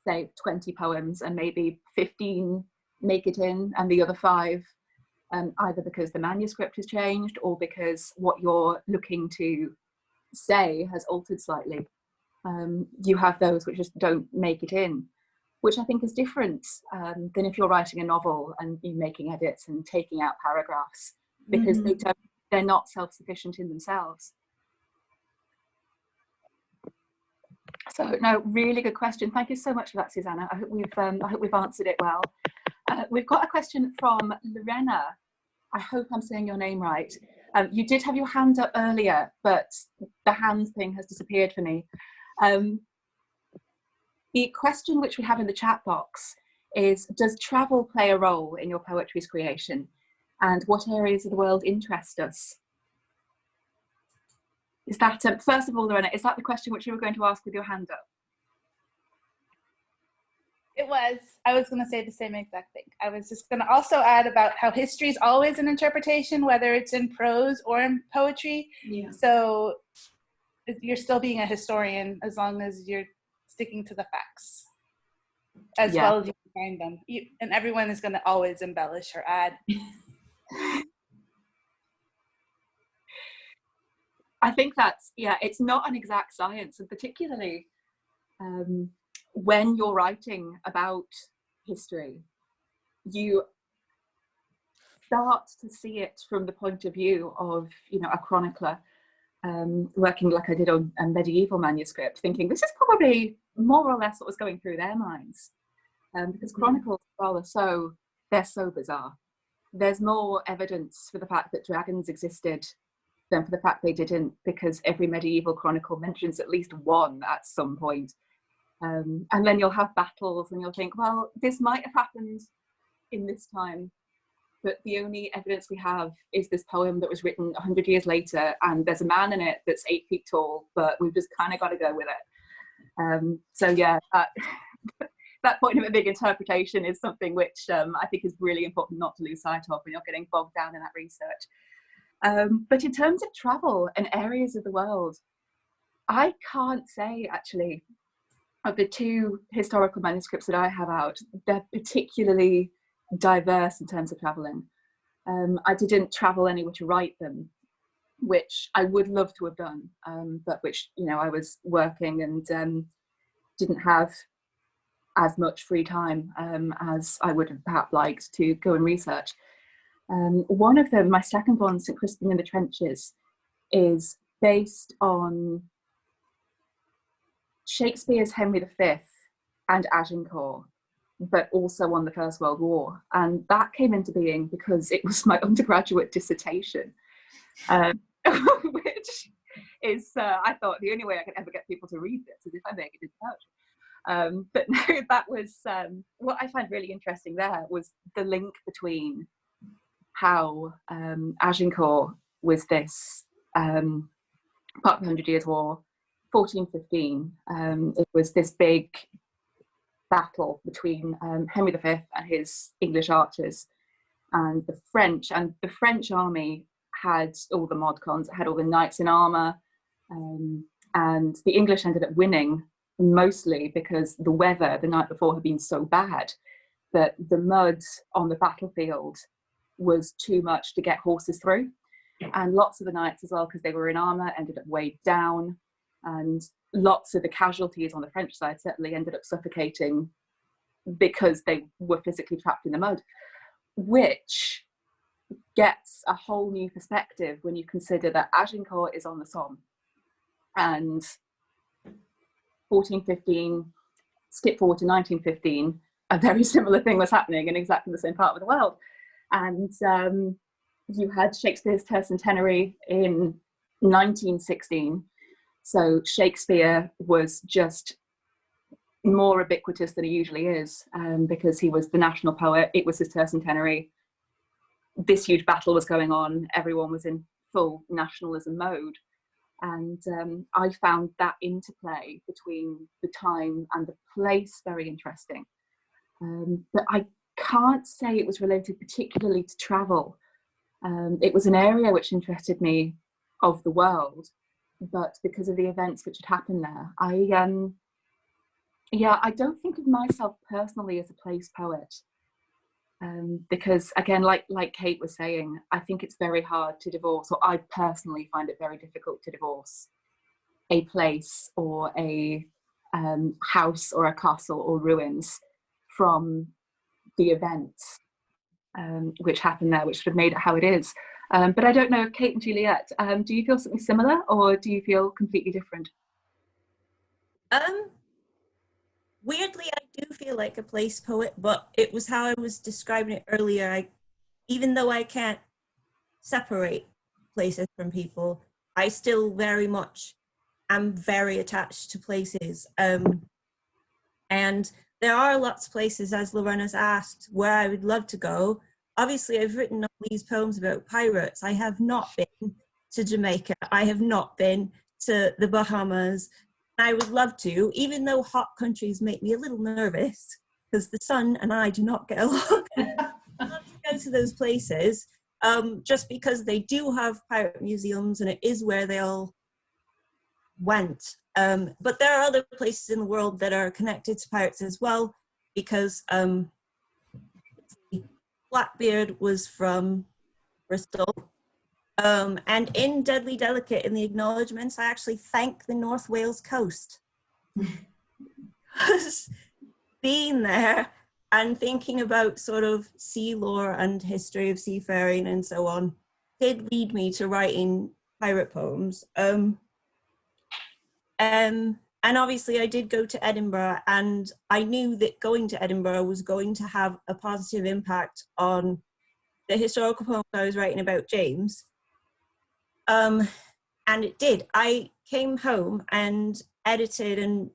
say, 20 poems and maybe 15 make it in, and the other 5, either because the manuscript has changed or because what you're looking to say has altered slightly. You have those which just don't make it in, which I think is different than if you're writing a novel and you're making edits and taking out paragraphs, because they're not self-sufficient in themselves. So no, really good question. Thank you so much for that, Susanna. I hope we've answered it well. We've got a question from Lorena. I hope I'm saying your name right. You did have your hand up earlier, but the hand thing has disappeared for me. The question which we have in the chat box is, does travel play a role in your poetry's creation? And what areas of the world interest us? Is that, first of all, Lorena, is that the question which you were going to ask with your hand up? It was. I was going to say the same exact thing. I was just going to also add about how history is always an interpretation, whether it's in prose or in poetry. Yeah. So you're still being a historian as long as you're sticking to the facts as well as you can find them. And everyone is going to always embellish or add. I think that's, it's not an exact science, and particularly when you're writing about history, you start to see it from the point of view of, a chronicler working like I did on a medieval manuscript, thinking this is probably more or less what was going through their minds, because chronicles, well, they're so bizarre. There's more evidence for the fact that dragons existed than for the fact they didn't, because every medieval chronicle mentions at least one at some point. And then you'll have battles and you'll think, well, this might have happened in this time, but the only evidence we have is this poem that was written 100 years later, and there's a man in it that's 8 feet tall, but we've just kind of got to go with it. That point of a big interpretation is something which I think is really important not to lose sight of when you're getting bogged down in that research. But in terms of travel and areas of the world, I can't say actually, of the 2 historical manuscripts that I have out, they're particularly diverse in terms of traveling. I didn't travel anywhere to write them, which I would love to have done, but which, I was working and didn't have as much free time as I would have perhaps liked to go and research. One of them, my second one, St. Crispin in the Trenches, is based on Shakespeare's Henry V and Agincourt, but also on the First World War. And that came into being because it was my undergraduate dissertation, which is, I thought, the only way I could ever get people to read this is if I make it into poetry. But no, that was, what I find really interesting there was the link between how Agincourt was this part of the 100 Years' War, 1415. It was this big battle between Henry V and his English archers and the French. And the French army had all the mod cons, had all the knights in armour, and the English ended up winning mostly because the weather the night before had been so bad that the mud on the battlefield was too much to get horses through. And lots of the knights as well, because they were in armour, ended up weighed down. And lots of the casualties on the French side certainly ended up suffocating because they were physically trapped in the mud, which gets a whole new perspective when you consider that Agincourt is on the Somme, and 1415, skip forward to 1915, a very similar thing was happening in exactly the same part of the world. And you had Shakespeare's tercentenary in 1916. So Shakespeare was just more ubiquitous than he usually is, because he was the national poet. It was his tercentenary. this huge battle was going on. Everyone was in full nationalism mode. And I found that interplay between the time and the place very interesting. But I can't say it was related particularly to travel. It was an area which interested me of the world, but because of the events which had happened there, I don't think of myself personally as a place poet. Because again, like Kate was saying, I think it's very hard to divorce, or I personally find it very difficult to divorce a place or a house or a castle or ruins from the events which happened there, which would have made it how it is. But I don't know, Kate and Juliette, do you feel something similar, or do you feel completely different? Weirdly, I do feel like a place poet, but it was how I was describing it earlier. Even though I can't separate places from people, I still very much am very attached to places. And there are lots of places, as Lorena's asked, where I would love to go. Obviously, I've written all these poems about pirates. I have not been to Jamaica. I have not been to the Bahamas. I would love to, even though hot countries make me a little nervous because the sun and I do not get along. I'd love to go to those places just because they do have pirate museums and it is where they all went. But there are other places in the world that are connected to pirates as well, because Blackbeard was from Bristol. And in Deadly Delicate, in the acknowledgements, I actually thank the North Wales coast. Being there and thinking about sort of sea lore and history of seafaring and so on did lead me to writing pirate poems. And obviously I did go to Edinburgh, and I knew that going to Edinburgh was going to have a positive impact on the historical poems I was writing about James. And it did. I came home and edited and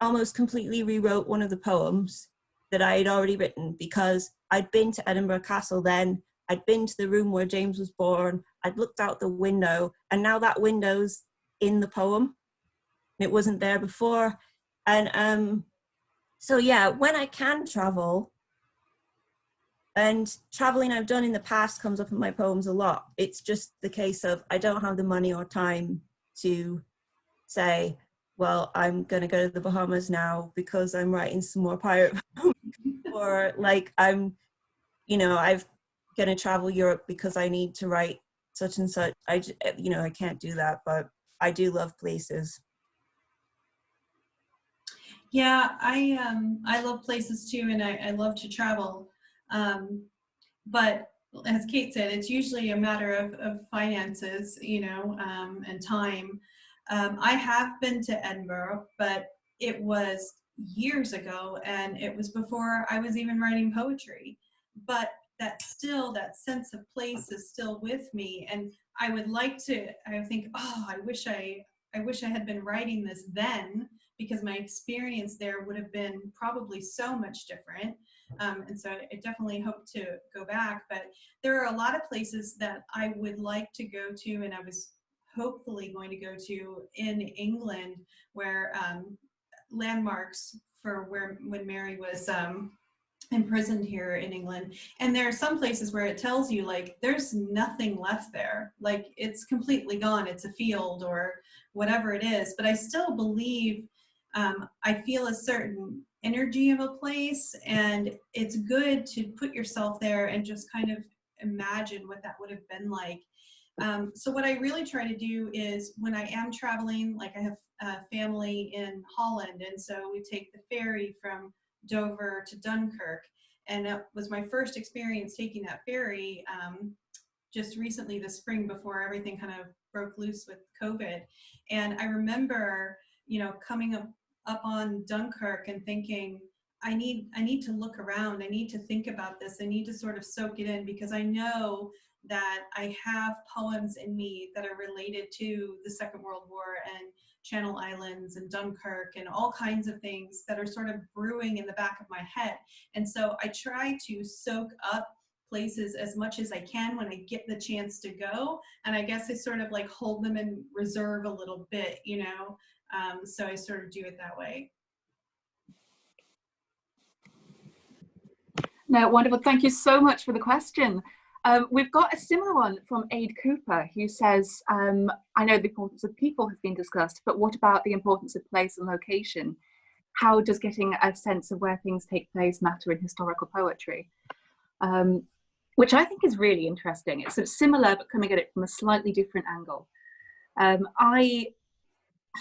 almost completely rewrote one of the poems that I had already written, because I'd been to Edinburgh Castle then, I'd been to the room where James was born, I'd looked out the window, and now that window's in the poem. It wasn't there before. And so yeah, when I can travel, and traveling I've done in the past comes up in my poems a lot. It's just the case of I don't have the money or time to say, well, I'm going to go to the Bahamas now because I'm writing some more pirate poems. Or like I'm going to travel Europe because I need to write such and such. I can't do that, but I do love places. Yeah, I love places too, and I love to travel. But as Kate said, it's usually a matter of finances, and time. I have been to Edinburgh, but it was years ago, and it was before I was even writing poetry. But that sense of place is still with me, and I would like to. I think, oh, I wish I had been writing this then, because my experience there would have been probably so much different. And so I definitely hope to go back. But there are a lot of places that I would like to go to, and I was hopefully going to go to in England, where landmarks for when Mary was imprisoned here in England. And there are some places where it tells you, like, there's nothing left there. Like, it's completely gone. It's a field or whatever it is. But I still believe, I feel a certain energy of a place, and it's good to put yourself there and just kind of imagine what that would have been like. So what I really try to do is, when I am traveling, like I have a family in Holland, and so we take the ferry from Dover to Dunkirk, and that was my first experience taking that ferry just recently this spring, before everything kind of broke loose with COVID. And I remember, coming up on Dunkirk and thinking, I need to look around. I need to think about this. I need to sort of soak it in, because I know that I have poems in me that are related to the Second World War and Channel Islands and Dunkirk and all kinds of things that are sort of brewing in the back of my head. And so I try to soak up places as much as I can when I get the chance to go. And I guess I sort of like hold them in reserve a little bit, you know? So I sort of do it that way. No, wonderful. Thank you so much for the question. We've got a similar one from Aid Cooper, who says, I know the importance of people has been discussed, but what about the importance of place and location? How does getting a sense of where things take place matter in historical poetry? Which I think is really interesting. It's sort of similar, but coming at it from a slightly different angle. I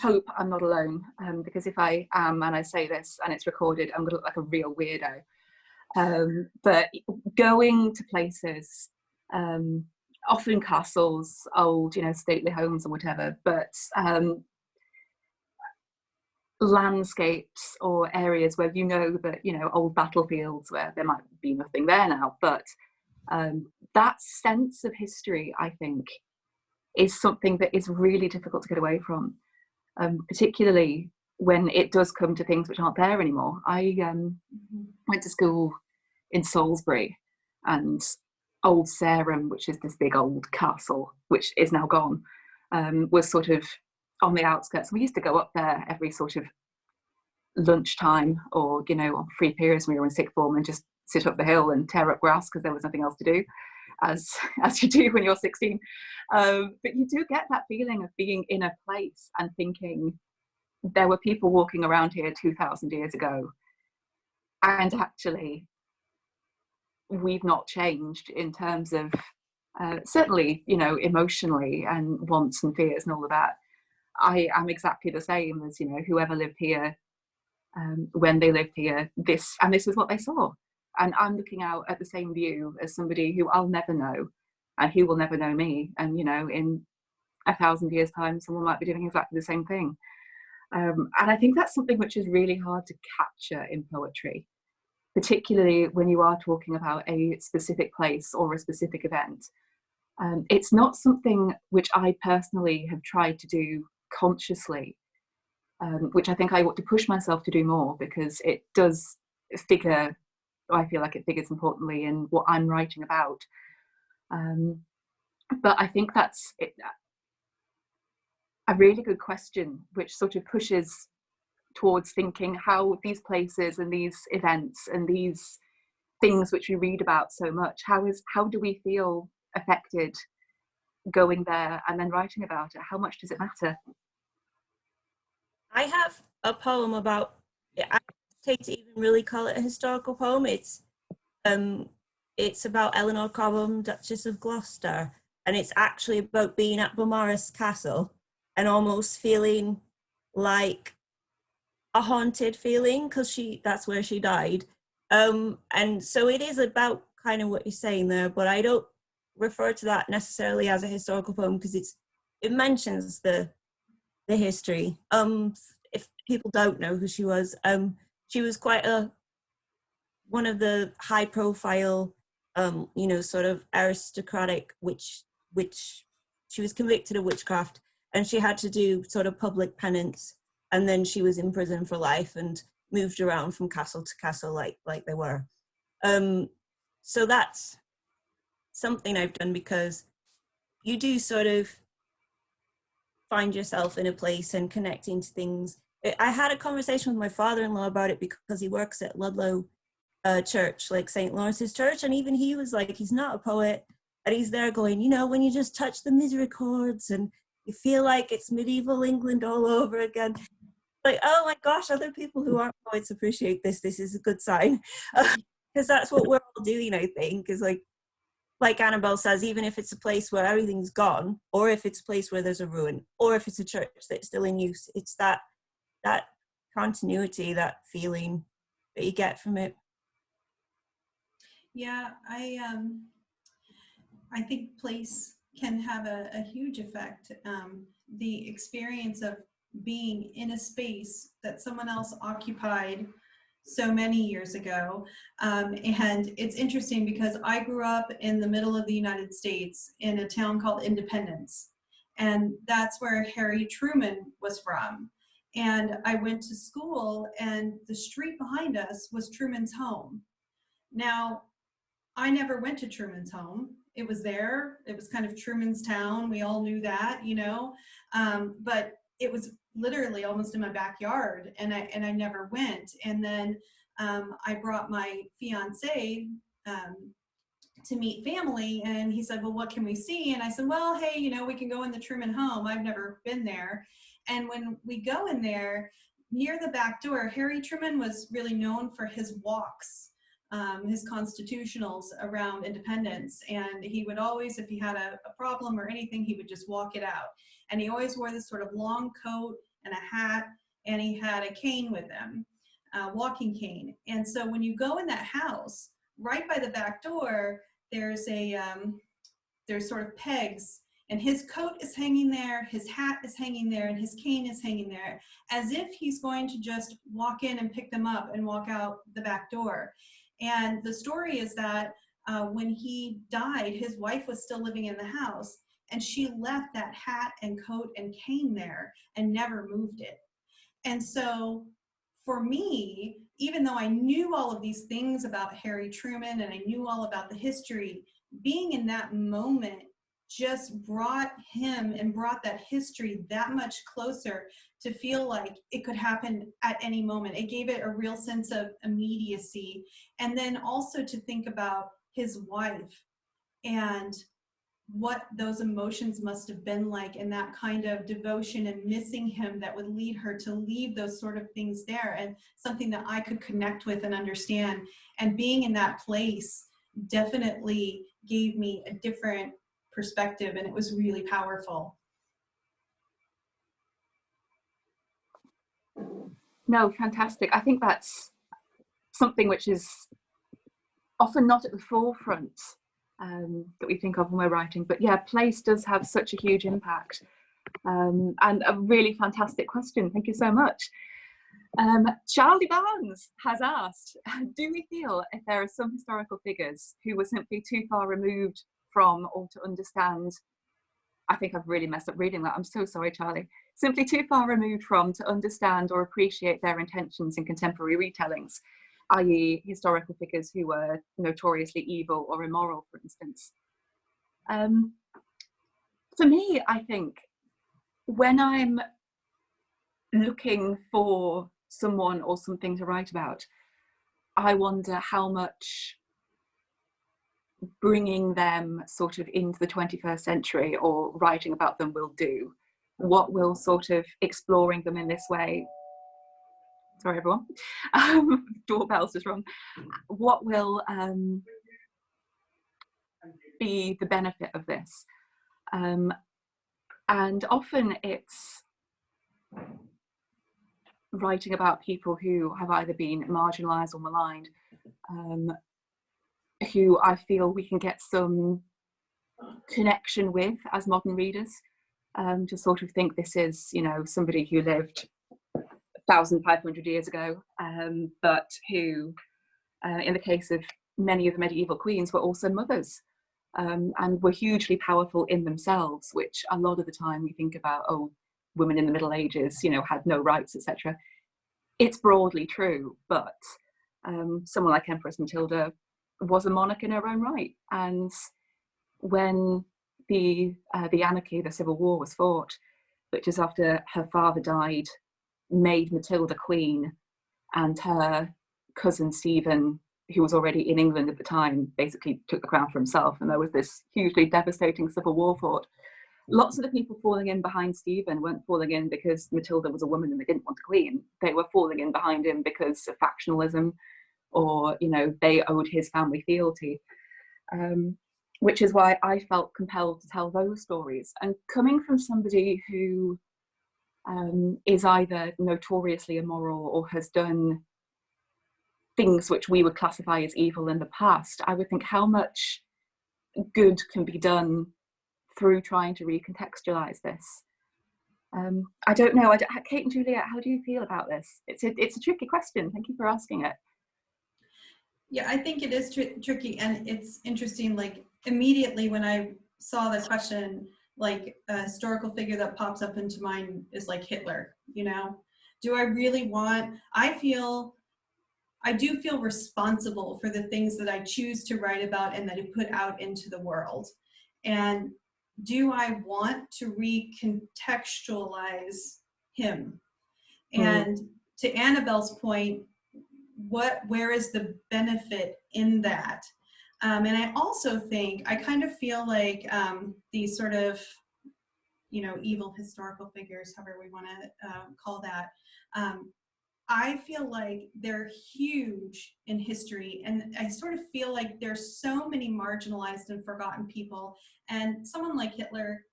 hope I'm not alone, because if I am and I say this and it's recorded, I'm gonna look like a real weirdo. But going to places, often castles, old, you know, stately homes or whatever, but landscapes or areas where you know that, you know, old battlefields where there might be nothing there now, but that sense of history, I think, is something that is really difficult to get away from, particularly when it does come to things which aren't there anymore. I went to school in Salisbury, and old Salem, which is this big old castle, which is now gone, was sort of on the outskirts. We used to go up there every sort of lunchtime or, you know, on free periods when we were in sixth form and just sit up the hill and tear up grass because there was nothing else to do, as you do when you're 16. But you do get that feeling of being in a place and thinking there were people walking around here 2,000 years ago, and actually we've not changed in terms of certainly, you know, emotionally and wants and fears and all of that. I am exactly the same as, you know, whoever lived here when they lived here, this is what they saw. And I'm looking out at the same view as somebody who I'll never know and who will never know me. And, you know, in 1,000 years' time, someone might be doing exactly the same thing. And I think that's something which is really hard to capture in poetry, particularly when you are talking about a specific place or a specific event. It's not something which I personally have tried to do consciously, which I think I ought to push myself to do more, because it does figure, I feel like it figures importantly in what I'm writing about. But I think that's a really good question, which sort of pushes towards thinking how these places and these events and these things which we read about so much, how do we feel affected going there and then writing about it? How much does it matter? I have a poem about, I hesitate to even really call it a historical poem. It's about Eleanor Cobham, Duchess of Gloucester, and it's actually about being at Beaumaris Castle and almost feeling like a haunted feeling, because that's where she died. And so it is about kind of what you're saying there, but I don't refer to that necessarily as a historical poem because it mentions the history. If people don't know who she was quite one of the high profile, you know, sort of aristocratic which she was convicted of witchcraft, and she had to do sort of public penance, and then she was in prison for life and moved around from castle to castle like they were. So that's something I've done, because you do sort of find yourself in a place and connecting to things. I had a conversation with my father-in-law about it because he works at Ludlow Church, like St. Lawrence's Church, and even he was like, he's not a poet, and he's there going, you know, when you just touch the misericords and you feel like it's medieval England all over again. Like, oh my gosh, other people who aren't poets appreciate this. This is a good sign, because that's what we're all doing, I think, is like Annabel says, even if it's a place where everything's gone, or if it's a place where there's a ruin, or if it's a church that's still in use, it's that continuity, that feeling that you get from it. Yeah, I think place can have a huge effect. The experience of being in a space that someone else occupied so many years ago. And it's interesting because I grew up in the middle of the United States in a town called Independence. And that's where Harry Truman was from. And I went to school, and the street behind us was Truman's home. Now, I never went to Truman's home. It was there. It was kind of Truman's town. We all knew that, you know, but it was literally almost in my backyard, and I never went. And then I brought my fiance to meet family, and he said, well, what can we see? And I said, well, hey, you know, we can go in the Truman home. I've never been there. And when we go in there, near the back door, Harry Truman was really known for his walks, his constitutionals around independence. And he would always, if he had a problem or anything, he would just walk it out. And he always wore this sort of long coat and a hat, and he had a cane with him, a walking cane. And so when you go in that house, right by the back door, there's sort of pegs, and his coat is hanging there, his hat is hanging there, and his cane is hanging there, as if he's going to just walk in and pick them up and walk out the back door. And the story is that when he died, his wife was still living in the house, and she left that hat and coat and cane there and never moved it. And so for me, even though I knew all of these things about Harry Truman and I knew all about the history, being in that moment just brought him and brought that history that much closer to feel like it could happen at any moment. It gave it a real sense of immediacy. And then also to think about his wife and what those emotions must have been like, and that kind of devotion and missing him that would lead her to leave those sort of things there, and something that I could connect with and understand. And being in that place definitely gave me a different perspective, and it was really powerful. No, fantastic. I think that's something which is often not at the forefront that we think of when we're writing. But yeah, place does have such a huge impact. And a really fantastic question. Thank you so much. Charlie Barnes has asked, do we feel if there are some historical figures who were simply too far removed from or to understand, I think I've really messed up reading that, I'm so sorry, Charlie, simply too far removed from to understand or appreciate their intentions in contemporary retellings, i.e. historical figures who were notoriously evil or immoral, for instance? For me, I think when I'm looking for someone or something to write about, I wonder how much bringing them sort of into the 21st century or writing about them will do. What will sort of exploring them in this way, sorry everyone, doorbell's just wrong, what will be the benefit of this? And often it's writing about people who have either been marginalised or maligned, who I feel we can get some connection with as modern readers, to sort of think this is, you know, somebody who lived 1,500 years ago, but who, in the case of many of the medieval queens, were also mothers, and were hugely powerful in themselves, which a lot of the time we think about, oh, women in the Middle Ages, you know, had no rights, etc. It's broadly true, but someone like Empress Matilda was a monarch in her own right. And when the anarchy, the civil war was fought, which is after her father died, made Matilda queen, and her cousin Stephen, who was already in England at the time, basically took the crown for himself, and there was this hugely devastating civil war fought. Lots of the people falling in behind Stephen weren't falling in because Matilda was a woman and they didn't want a queen. They were falling in behind him because of factionalism, or, you know, they owed his family fealty, which is why I felt compelled to tell those stories. And coming from somebody who is either notoriously immoral or has done things which we would classify as evil in the past, I would think how much good can be done through trying to recontextualize this. I don't know, Kate and Juliette, how do you feel about this? It's a tricky question. Thank you for asking it. Yeah, I think it is tricky, and it's interesting, like immediately when I saw the question, like a historical figure that pops up into mind is like Hitler, you know? Do I really want, I feel I do feel responsible for the things that I choose to write about and that I put out into the world. And do I want to recontextualize him? And to Annabelle's point, where is the benefit in that? And I also think, I kind of feel like these sort of, evil historical figures, however we want to call that, I feel like they're huge in history, and I sort of feel like there's so many marginalized and forgotten people. And someone like Hitler,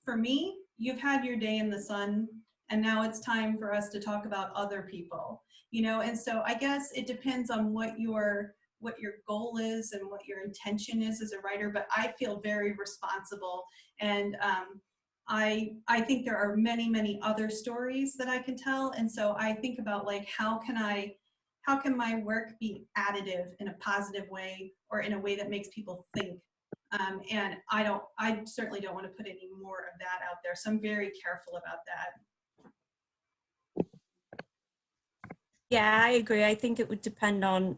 for me, you've had your day in the sun, and now it's time for us to talk about other people, and so I guess it depends on what your goal is and what your intention is as a writer, but I feel very responsible. And I think there are many, many other stories that I can tell. And so I think about, like, how can my work be additive in a positive way, or in a way that makes people think? And I certainly don't want to put any more of that out there. So I'm very careful about that. Yeah, I agree. I think it would depend on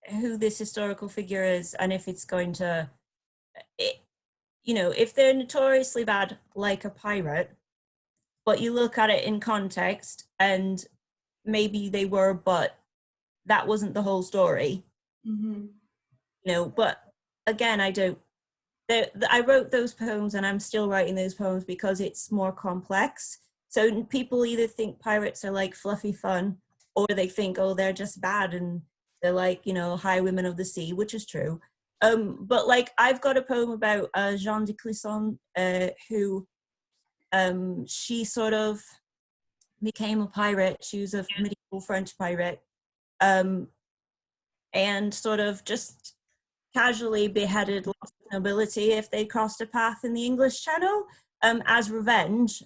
who this historical figure is, and if it's going to, if they're notoriously bad, like a pirate, but you look at it in context, and maybe they were, but that wasn't the whole story. But again, I wrote those poems, and I'm still writing those poems because it's more complex. So people either think pirates are like fluffy fun, or they think, oh, they're just bad and they're like, high women of the sea, which is true. But like, I've got a poem about Jeanne de Clisson, who she sort of became a pirate. She was a medieval French pirate, and sort of just casually beheaded lots of nobility if they crossed a path in the English Channel, as revenge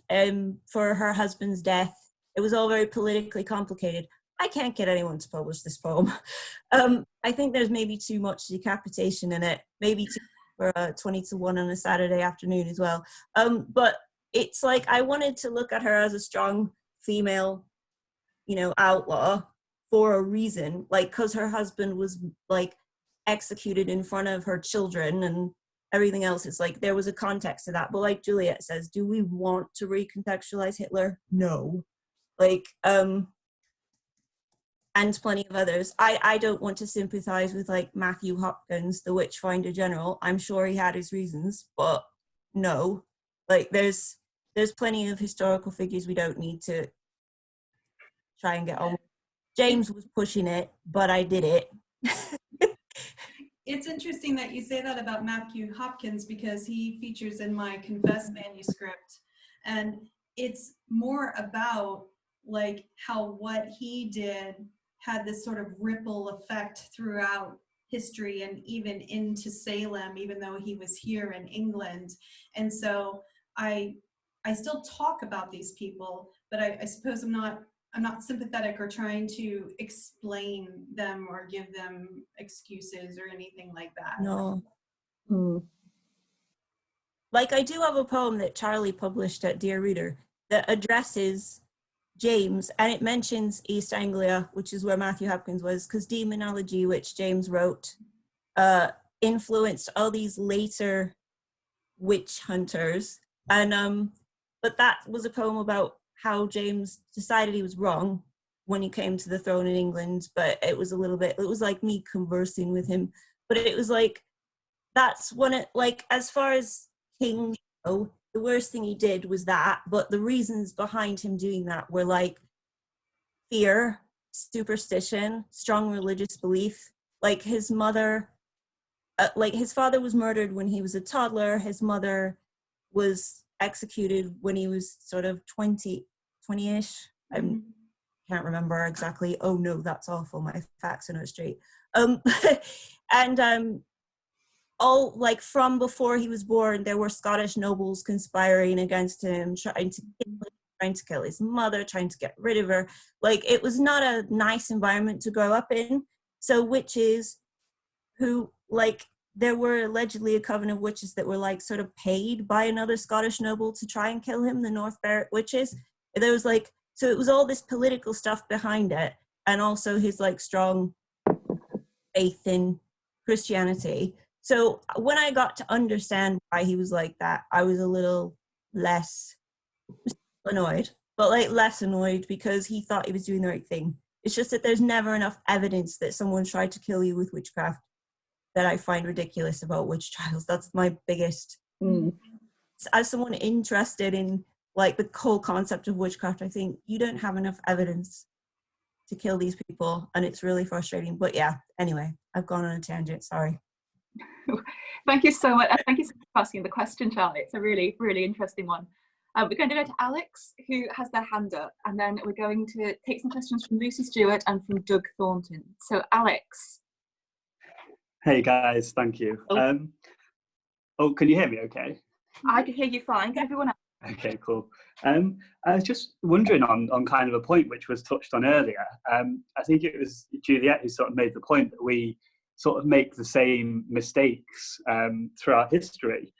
for her husband's death. It was all very politically complicated. I can't get anyone to publish this poem. I think there's maybe too much decapitation in it, maybe for 20-1 on a Saturday afternoon as well. But it's like, I wanted to look at her as a strong female, outlaw for a reason, like, because her husband was like executed in front of her children and everything else. It's like, there was a context to that. But like Juliette says, do we want to recontextualize Hitler? No. Like, and plenty of others. I don't want to sympathize with like Matthew Hopkins, the Witchfinder General. I'm sure he had his reasons, but no. Like, there's plenty of historical figures we don't need to try and get on. James was pushing it, but I did it. It's interesting that you say that about Matthew Hopkins, because he features in my Confess manuscript, and it's more about like how what he did had this sort of ripple effect throughout history and even into Salem, even though he was here in England. And so I still talk about these people, but I suppose I'm not sympathetic or trying to explain them or give them excuses or anything like that. No. Like, I do have a poem that Charlie published at Dear Reader that addresses James, and it mentions East Anglia, which is where Matthew Hopkins was, because Demonology, which James wrote, influenced all these later witch hunters. And but that was a poem about how James decided he was wrong when he came to the throne in England, but it was like me conversing with him. But it was like, that's when it, like, as far as kings go, the worst thing he did was that, but the reasons behind him doing that were like fear, superstition, strong religious belief. Like, his mother, like, his father was murdered when he was a toddler. His mother was executed when he was sort of 20-ish. I can't remember exactly. Oh no, that's awful. My facts are not straight. And all, like, from before he was born, there were Scottish nobles conspiring against him, trying to kill his mother, trying to get rid of her. Like, it was not a nice environment to grow up in. So witches who, like, there were allegedly a coven of witches that were like sort of paid by another Scottish noble to try and kill him, the North Berwick witches. There was like, so it was all this political stuff behind it. and also his like strong faith in Christianity. So when I got to understand why he was like that, I was a little less annoyed, but like less annoyed because he thought he was doing the right thing. It's just that there's never enough evidence that someone tried to kill you with witchcraft that I find ridiculous about witch trials. That's my biggest. As someone interested in like the whole concept of witchcraft, I think you don't have enough evidence to kill these people, and it's really frustrating. But yeah, anyway, I've gone on a tangent, sorry. Thank you so much. Thank you so much for asking the question, Charlie. It's a really, really interesting one. We're going to go to Alex, who has their hand up, and then we're going to take some questions from Lucy Stewart and from Doug Thornton. So, Alex. Hey guys, thank you. Oh, can you hear me okay? I can hear you fine. Can everyone else? Okay, cool. I was just wondering on kind of a point which was touched on earlier. I think it was Juliette who sort of made the point that we sort of make the same mistakes throughout history.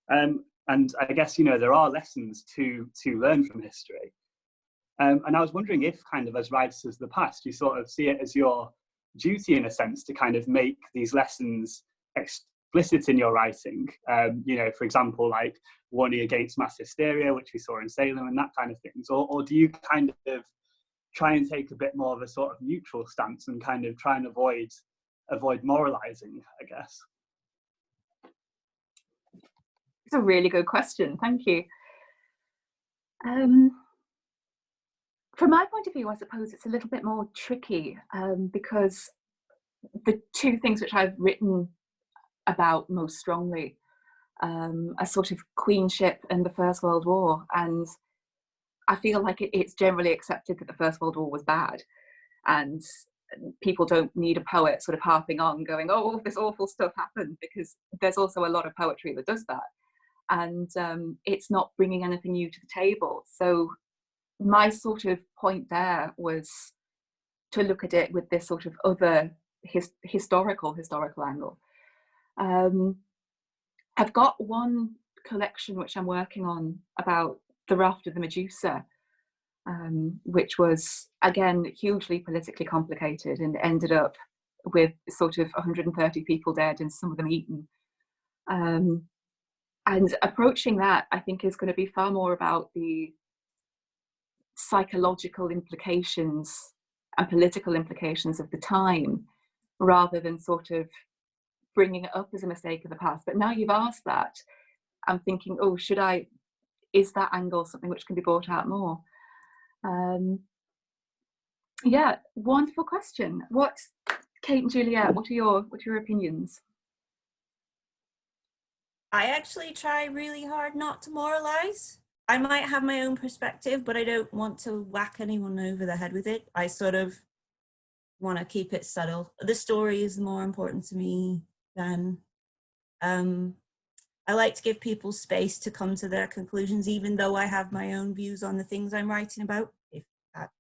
And I guess, you know, there are lessons to learn from history. And I was wondering if kind of as writers of the past, you sort of see it as your duty in a sense to kind of make these lessons explicit in your writing. You know, for example, like warning against mass hysteria, which we saw in Salem and that kind of things. Or do you kind of try and take a bit more of a sort of neutral stance and kind of try and avoid moralizing, I guess? It's a really good question. Thank you. From my point of view, I suppose it's a little bit more tricky because the two things which I've written about most strongly are sort of queenship and the First World War. And I feel like it's generally accepted that the First World War was bad. And people don't need a poet sort of harping on going, oh, this awful stuff happened, because there's also a lot of poetry that does that. And it's not bringing anything new to the table. So my sort of point there was to look at it with this sort of other historical angle. I've got one collection which I'm working on about the raft of the Medusa, which was, again, hugely politically complicated and ended up with sort of 130 people dead and some of them eaten. And approaching that, I think, is going to be far more about the psychological implications and political implications of the time, rather than sort of bringing it up as a mistake of the past. But now you've asked that, I'm thinking, oh, is that angle something which can be brought out more? Yeah, wonderful question. Kate and Juliette, what are your opinions? I actually try really hard not to moralize. I might have my own perspective, but I don't want to whack anyone over the head with it. I sort of want to keep it subtle. The story is more important to me than I like to give people space to come to their conclusions, even though I have my own views on the things I'm writing about. If that's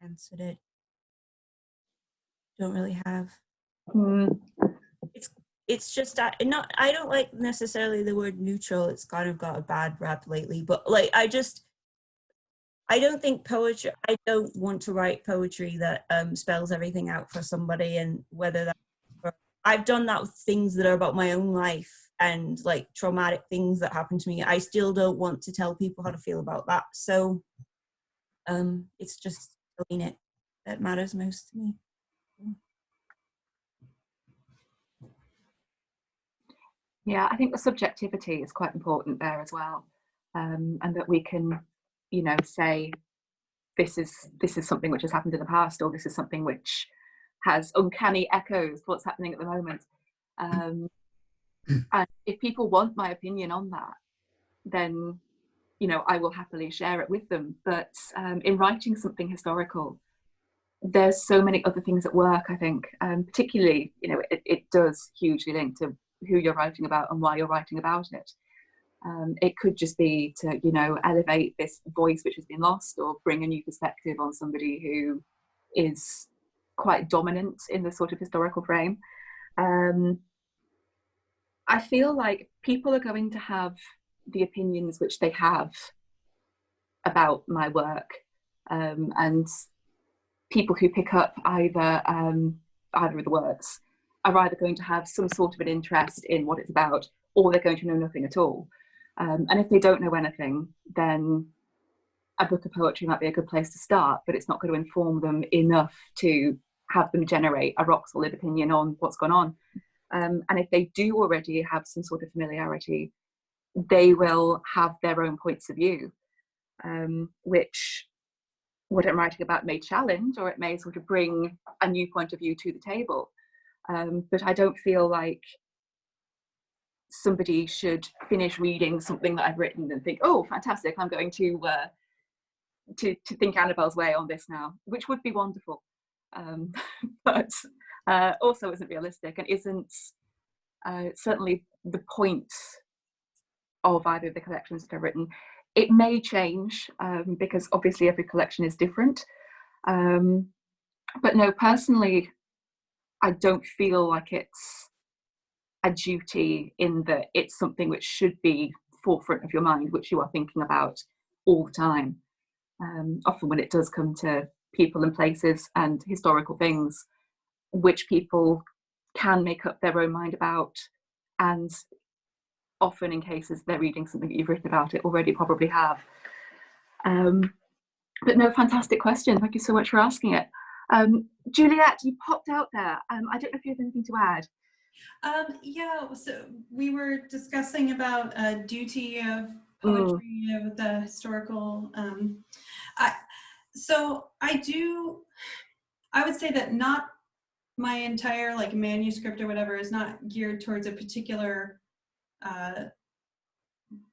answered it, don't really have. It's just that I don't like necessarily the word neutral. It's kind of got a bad rap lately, but like I don't think poetry. I don't want to write poetry that spells everything out for somebody, and whether that I've done that with things that are about my own life and like traumatic things that happened to me. I still don't want to tell people how to feel about that. So it's just telling it that matters most to me. Yeah, I think the subjectivity is quite important there as well, and that we can, you know, say this is something which has happened in the past, or this is something which has uncanny echoes to what's happening at the moment. And if people want my opinion on that, then, you know, I will happily share it with them. But in writing something historical, there's so many other things at work, I think, particularly, you know, it does hugely link to who you're writing about and why you're writing about it. It could just be to, you know, elevate this voice which has been lost, or bring a new perspective on somebody who is quite dominant in the sort of historical frame. I feel like people are going to have the opinions which they have about my work, and people who pick up either of the works are either going to have some sort of an interest in what it's about, or they're going to know nothing at all. And if they don't know anything, then a book of poetry might be a good place to start, but it's not going to inform them enough to have them generate a rock solid opinion on what's gone on. And if they do already have some sort of familiarity, they will have their own points of view, which what I'm writing about may challenge, or it may sort of bring a new point of view to the table. But I don't feel like somebody should finish reading something that I've written and think, oh, fantastic, I'm going to think Annabel's way on this now, which would be wonderful, but also isn't realistic and isn't certainly the point of either of the collections that I've written. It may change because obviously every collection is different, but no, personally, I don't feel like it's a duty in that it's something which should be forefront of your mind, which you are thinking about all the time. Often when it does come to people and places and historical things, which people can make up their own mind about, and often in cases they're reading something that you've written about it already probably have. But no, fantastic question. Thank you so much for asking it. Juliette, you popped out there. I don't know if you have anything to add. Yeah, so we were discussing about duty of poetry of the historical. I would say that not my entire like manuscript or whatever is not geared towards a particular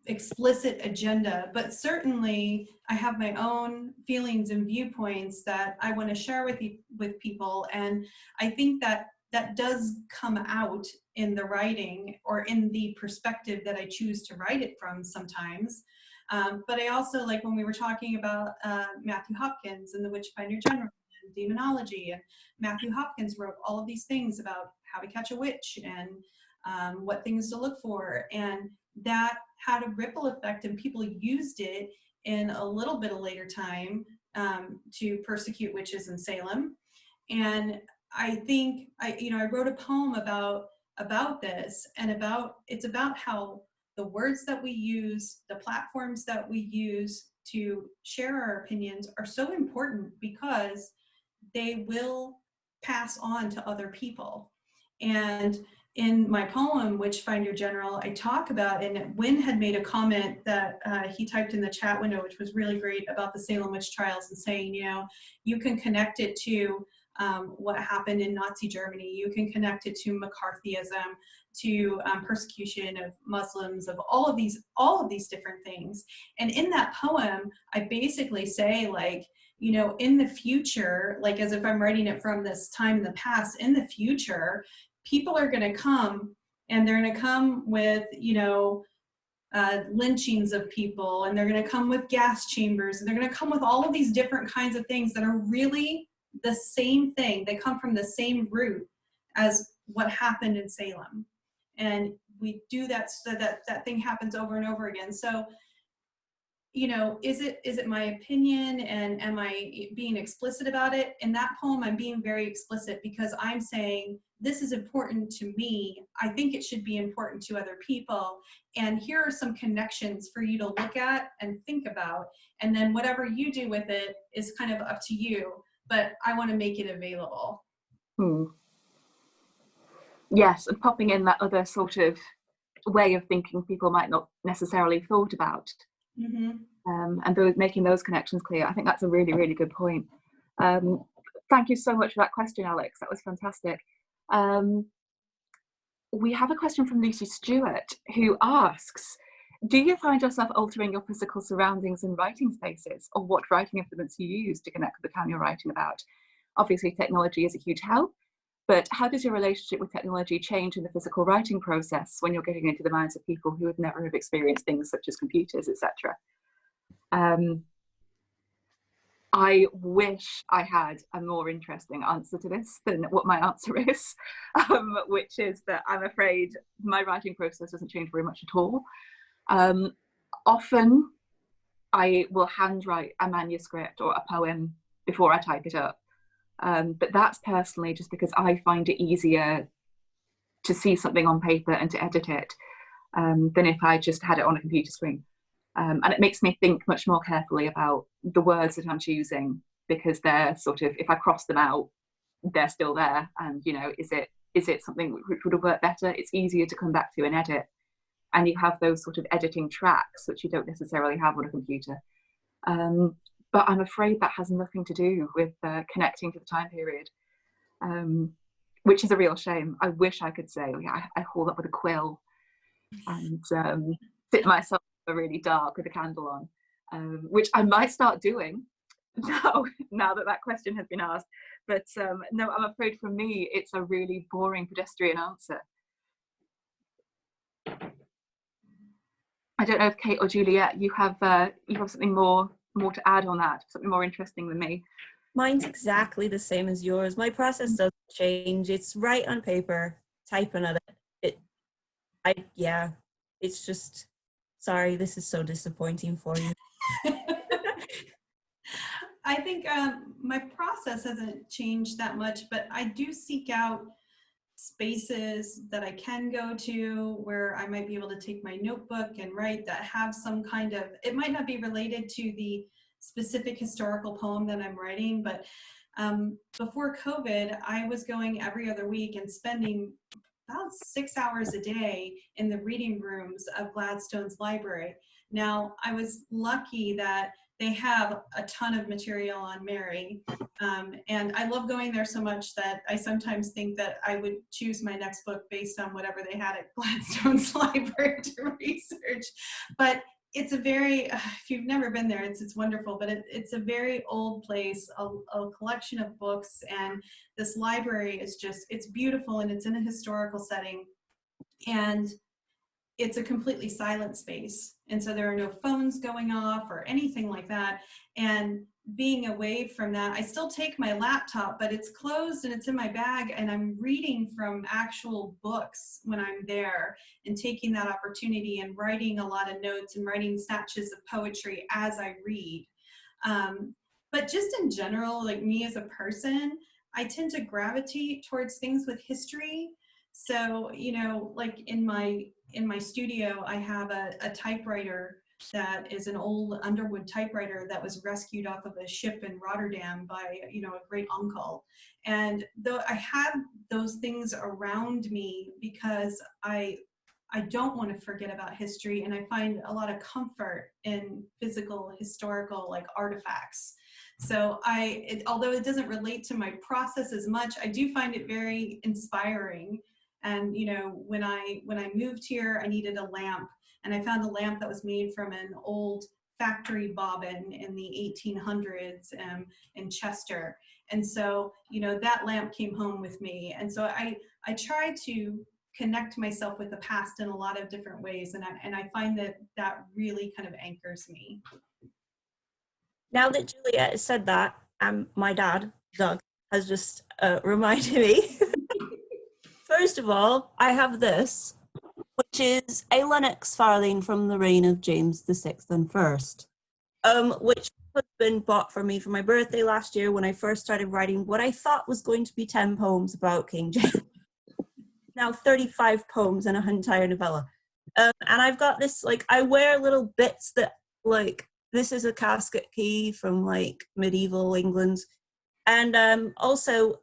explicit agenda, but certainly I have my own feelings and viewpoints that I want to share with people, and I think that that does come out in the writing or in the perspective that I choose to write it from sometimes. But I also, like when we were talking about Matthew Hopkins and the Witchfinder General and demonology, and Matthew Hopkins wrote all of these things about how to catch a witch and what things to look for, and that had a ripple effect, and people used it in a little bit of later time to persecute witches in Salem. And I think I wrote a poem about this, and it's about how the words that we use, the platforms that we use to share our opinions are so important because they will pass on to other people. And in my poem, Witchfinder General, I talk about, and Wynn had made a comment that he typed in the chat window, which was really great, about the Salem witch trials, and saying, you can connect it to what happened in Nazi Germany. You can connect it to McCarthyism, to persecution of Muslims, of all of these different things. And in that poem, I basically say, like, in the future, like as if I'm writing it from this time in the past, in the future, people are going to come, and they're going to come with, lynchings of people, and they're going to come with gas chambers, and they're going to come with all of these different kinds of things that are really the same thing. They come from the same root as what happened in Salem. And we do that so that thing happens over and over again. So, is it my opinion, and am I being explicit about it? In that poem, I'm being very explicit because I'm saying, this is important to me. I think it should be important to other people. And here are some connections for you to look at and think about. And then whatever you do with it is kind of up to you, but I want to make it available. Yes, and popping in that other sort of way of thinking people might not necessarily thought about. And making those connections clear. I think that's a really, really good point. Thank you so much for that question, Alex. That was fantastic. We have a question from Lucy Stewart, who asks, do you find yourself altering your physical surroundings and writing spaces, or what writing implements you use to connect with the town you're writing about? Obviously, technology is a huge help, but how does your relationship with technology change in the physical writing process when you're getting into the minds of people who would never have experienced things such as computers, etc.? I wish I had a more interesting answer to this than what my answer is, which is that I'm afraid my writing process doesn't change very much at all. Often I will handwrite a manuscript or a poem before I type it up. But that's personally just because I find it easier to see something on paper and to edit it than if I just had it on a computer screen. And it makes me think much more carefully about the words that I'm choosing, because they're sort of, if I cross them out, they're still there. And, you know, is it something which would have worked better? It's easier to come back to and edit. And you have those sort of editing tracks, which you don't necessarily have on a computer. But I'm afraid that has nothing to do with connecting to the time period, which is a real shame. I wish I could say, oh, yeah, I hold up with a quill and sit myself really dark with a candle on, which I might start doing now that question has been asked. But no, I'm afraid for me, it's a really boring pedestrian answer. I don't know if Kate or Juliette, you have something more to add on that, something more interesting than me. Mine's exactly the same as yours. My process doesn't change. It's write on paper, type another. It's just, sorry, this is so disappointing for you. I think my process hasn't changed that much, but I do seek out spaces that I can go to where I might be able to take my notebook and write, that have some kind of, it might not be related to the specific historical poem that I'm writing, but before COVID, I was going every other week and spending about 6 hours a day in the reading rooms of Gladstone's library. Now, I was lucky that they have a ton of material on Mary, and I love going there so much that I sometimes think that I would choose my next book based on whatever they had at Gladstone's library to research. But it's a very, if you've never been there, it's wonderful, but it's a very old place, a collection of books, and this library is just, it's beautiful, and it's in a historical setting, and it's a completely silent space. And so there are no phones going off or anything like that. And being away from that, I still take my laptop, but it's closed and it's in my bag, and I'm reading from actual books when I'm there, and taking that opportunity and writing a lot of notes and writing snatches of poetry as I read. But just in general, like me as a person, I tend to gravitate towards things with history. So, you know, like in my studio, I have a typewriter that is an old Underwood typewriter that was rescued off of a ship in Rotterdam by, you know, a great uncle. And though I have those things around me because I don't want to forget about history, and I find a lot of comfort in physical, historical, like, artifacts. So although it doesn't relate to my process as much, I do find it very inspiring. And, you know, when I moved here, I needed a lamp, and I found a lamp that was made from an old factory bobbin in the 1800s in Chester. And so, you know, that lamp came home with me. And so I try to connect myself with the past in a lot of different ways. And I find that really kind of anchors me. Now that Juliette has said that, my dad, Doug, has just reminded me. First of all, I have this, which is a Lennox farthing from the reign of James VI and First, which has been bought for me for my birthday last year when I first started writing what I thought was going to be 10 poems about King James. Now 35 poems and a entire novella. And I've got this, like, I wear little bits that, like, this is a casket key from, like, medieval England. And also,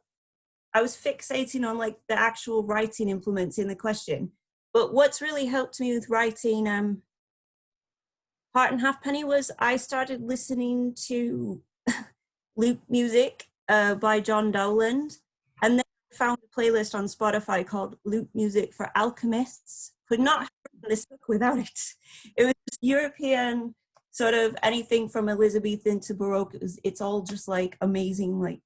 I was fixating on, like, the actual writing implements in the question. But what's really helped me with writing Heart and Halfpenny was I started listening to loop music by John Dowland. And then I found a playlist on Spotify called Loop Music for Alchemists. Could not have written this book without it. It was just European, sort of anything from Elizabethan to Baroque. It's all just, like, amazing, like,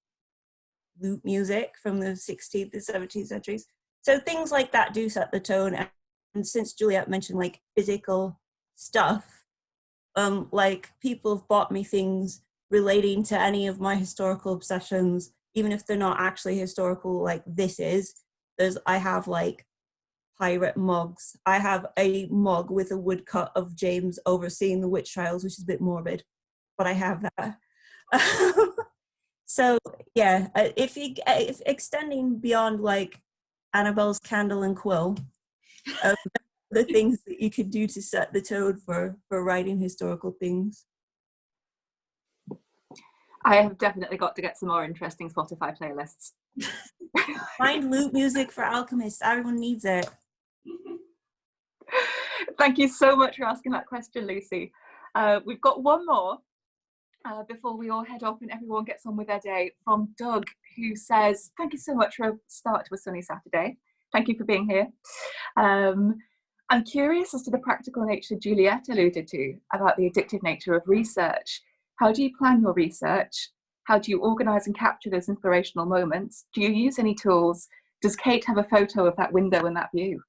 loop music from the 16th and 17th centuries. So things like that do set the tone. And since Juliette mentioned, like, physical stuff, like, people have bought me things relating to any of my historical obsessions, even if they're not actually historical, like this is. I have, like, pirate mugs. I have a mug with a woodcut of James overseeing the witch trials, which is a bit morbid, but I have that. So yeah, if extending beyond like Annabelle's candle and quill, the things that you could do to set the tone for writing historical things. I have definitely got to get some more interesting Spotify playlists. Find loop music for alchemists. Everyone needs it. Thank you so much for asking that question, Lucy. We've got one more before we all head off and everyone gets on with their day, from Doug, who says, thank you so much for a start to a sunny Saturday. Thank you for being here. I'm curious as to the practical nature Juliette alluded to about the addictive nature of research. How do you plan your research? How do you organise and capture those inspirational moments? Do you use any tools? Does Kate have a photo of that window and that view?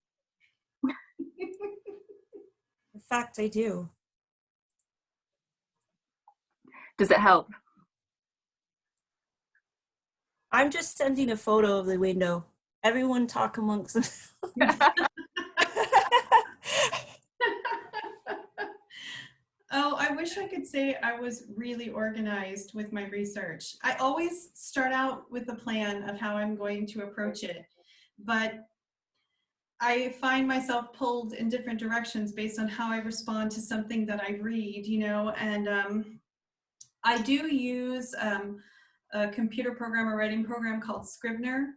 In fact, I do. Does it help? I'm just sending a photo of the window. Everyone talk amongst themselves. Oh, I wish I could say I was really organized with my research. I always start out with a plan of how I'm going to approach it, but I find myself pulled in different directions based on how I respond to something that I read, you know, and I do use a computer program, a writing program called Scrivener.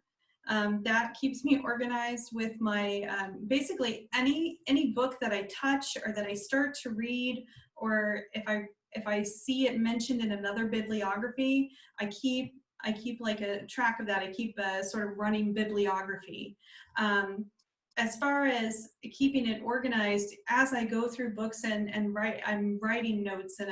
That keeps me organized with my, basically any book that I touch or that I start to read, or if I see it mentioned in another bibliography, I keep like a track of that. I keep a sort of running bibliography. As far as keeping it organized, as I go through books and I'm writing notes in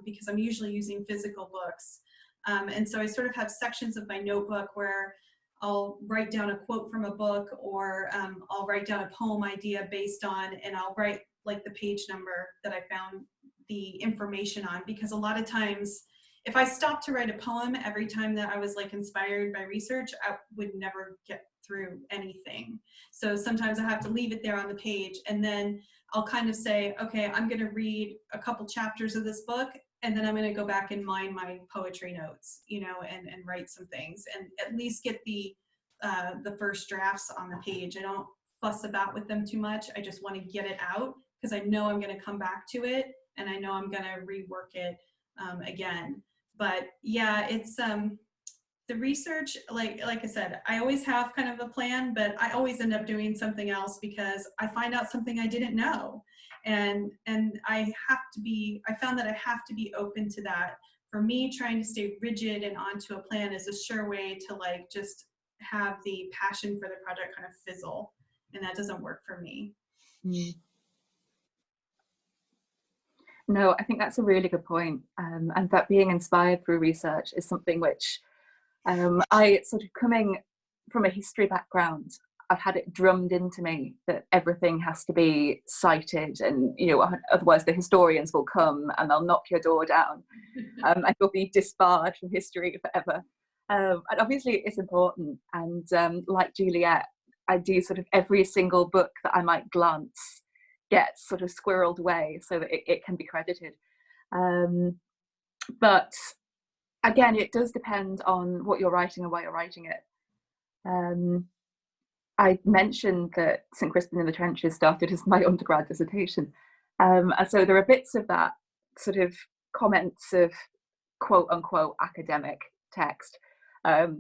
because I'm usually using physical books. And so I sort of have sections of my notebook where I'll write down a quote from a book, or I'll write down a poem idea based on, and I'll write like the page number that I found the information on, because a lot of times if I stopped to write a poem every time that I was like inspired by research, I would never get through anything. So sometimes I have to leave it there on the page, and then I'll kind of say, okay, I'm going to read a couple chapters of this book, and then I'm going to go back and mine my poetry notes, you know, and write some things, and at least get the first drafts on the page. I don't fuss about with them too much. I just want to get it out because I know I'm going to come back to it, and I know I'm going to rework it again. But yeah, it's the research, like I said, I always have kind of a plan, but I always end up doing something else because I find out something I didn't know. And I found that I have to be open to that. For me, trying to stay rigid and onto a plan is a sure way to like just have the passion for the project kind of fizzle. And that doesn't work for me. No, I think that's a really good point. And that being inspired through research is something which I sort of, coming from a history background, I've had it drummed into me that everything has to be cited, and you know, otherwise the historians will come and they'll knock your door down, and you'll be disbarred from history forever. And obviously it's important, and like Juliette, I do sort of every single book that I might glance gets sort of squirreled away so that it can be credited. But again, it does depend on what you're writing and why you're writing it. I mentioned that St. Crispin in the Trenches started as my undergrad dissertation. And so there are bits of that sort of comments of quote unquote academic text,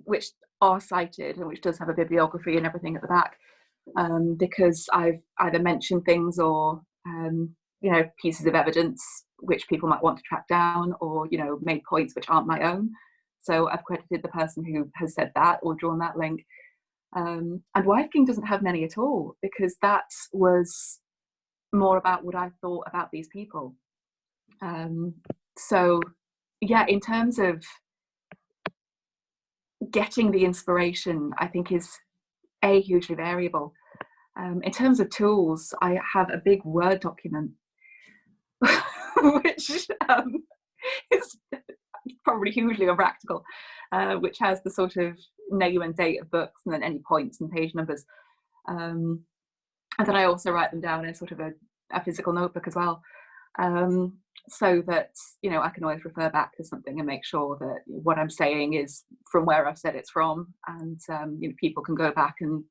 which are cited and which does have a bibliography and everything at the back, because I've either mentioned things or, you know, pieces of evidence which people might want to track down, or, you know, made points which aren't my own. So I've credited the person who has said that or drawn that link. And Wife King doesn't have many at all, because that was more about what I thought about these people. So yeah, in terms of getting the inspiration, I think is hugely variable. In terms of tools, I have a big Word document, which is probably hugely impractical, which has the sort of name and date of books and then any points and page numbers. And then I also write them down in sort of a physical notebook as well. so that, you know, I can always refer back to something and make sure that what I'm saying is from where I've said it's from, and you know, people can go back and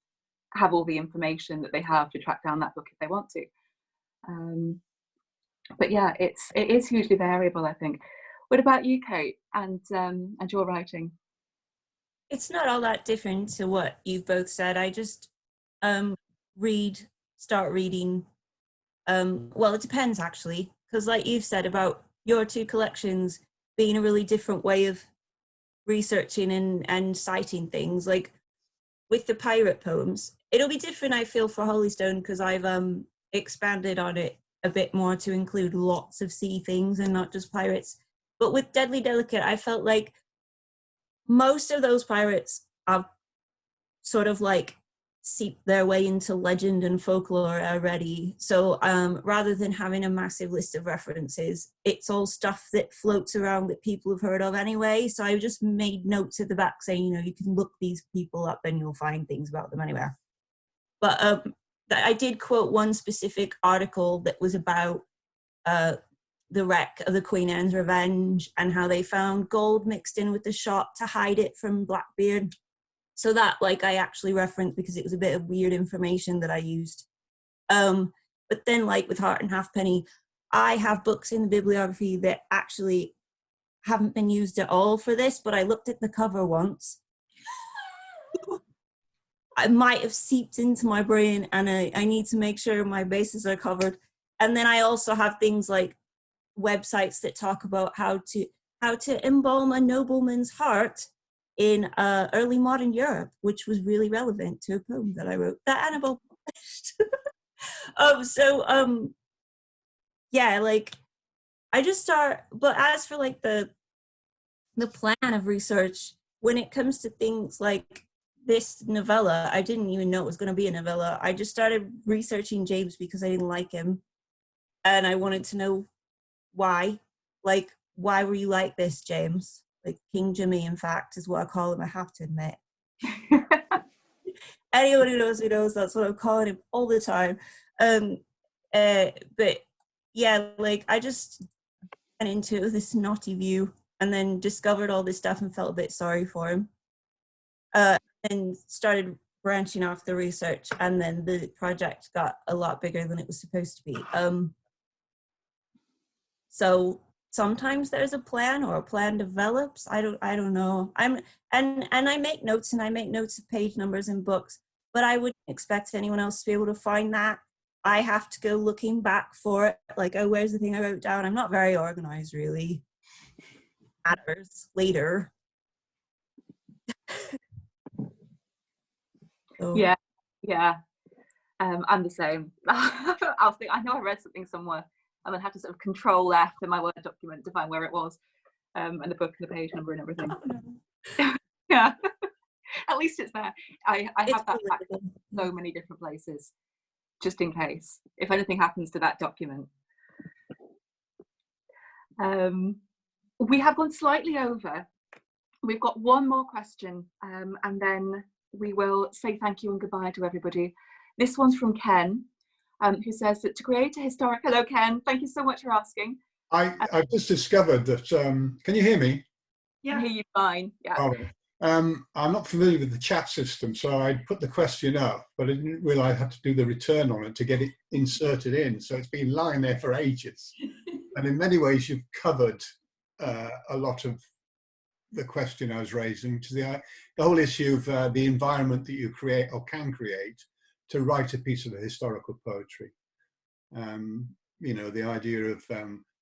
have all the information that they have to track down that book if they want to. But yeah, it is hugely variable, I think. What about you, Kate, and your writing? It's not all that different to what you've both said. I just start reading. Well, it depends actually, because like you've said about your two collections being a really different way of researching and citing things. Like with the pirate poems, it'll be different, I feel, for Holystone, because I've expanded on it a bit more to include lots of sea things and not just pirates. But with Deadly Delicate, I felt like most of those pirates have sort of like seeped their way into legend and folklore already. So rather than having a massive list of references, it's all stuff that floats around that people have heard of anyway. So I just made notes at the back saying, you know, you can look these people up and you'll find things about them anywhere. But I did quote one specific article that was about the wreck of the Queen Anne's Revenge and how they found gold mixed in with the shot to hide it from Blackbeard. So that, like, I actually referenced because it was a bit of weird information that I used. But then, like, with Heart and Halfpenny, I have books in the bibliography that actually haven't been used at all for this, but I looked at the cover once. I might have seeped into my brain, and I need to make sure my bases are covered. And then I also have things like websites that talk about how to embalm a nobleman's heart in early modern Europe, which was really relevant to a poem that I wrote that Annabel published. Yeah, like I just start. But as for like the plan of research, when it comes to things like this novella, I didn't even know it was going to be a novella. I just started researching James because I didn't like him, and I wanted to know why. Like, why were you like this, James? Like King Jimmy, in fact, is what I call him, I have to admit. Anyone who knows, that's what I'm calling him all the time. But yeah, like I just went into this naughty view and then discovered all this stuff and felt a bit sorry for him. And started branching off the research, and then the project got a lot bigger than it was supposed to be. So sometimes there's a plan, or a plan develops. I don't know. And I make notes, and I make notes of page numbers in books, but I wouldn't expect anyone else to be able to find that. I have to go looking back for it. Like, oh, where's the thing I wrote down? I'm not very organized, really. Matters later. So. Yeah. I'm the same. I know I read something somewhere, and then had to sort of Control F in my Word document to find where it was, and the book and the page number and everything. Yeah, at least it's there. I have that back in so many different places, just in case if anything happens to that document. We have gone slightly over. We've got one more question, and then we will say thank you and goodbye to everybody. This one's from Ken. Who says that to create a historic... Hello, Ken. Thank you so much for asking. I've just discovered that... can you hear me? Yeah. I can hear you fine. Yeah. Oh, I'm not familiar with the chat system, so I put the question up, but I didn't realise I had to do the return on it to get it inserted in. So it's been lying there for ages. And in many ways, you've covered a lot of the question I was raising, which is the whole issue of the environment that you create or can create to write a piece of historical poetry. You know, the idea of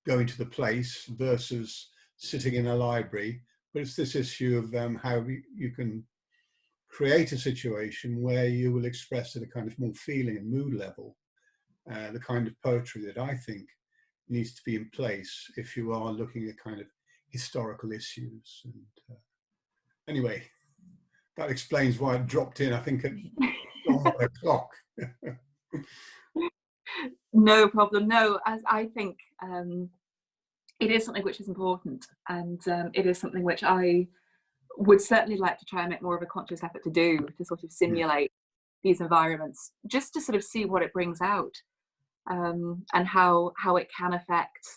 going to the place versus sitting in a library, but it's this issue of how you can create a situation where you will express at a kind of more feeling and mood level the kind of poetry that I think needs to be in place if you are looking at kind of historical issues. And anyway, that explains why it dropped in, I think, at 1 o'clock. No problem. No, as I think it is something which is important, and it is something which I would certainly like to try and make more of a conscious effort to do, to sort of simulate these environments, just to sort of see what it brings out, and how it can affect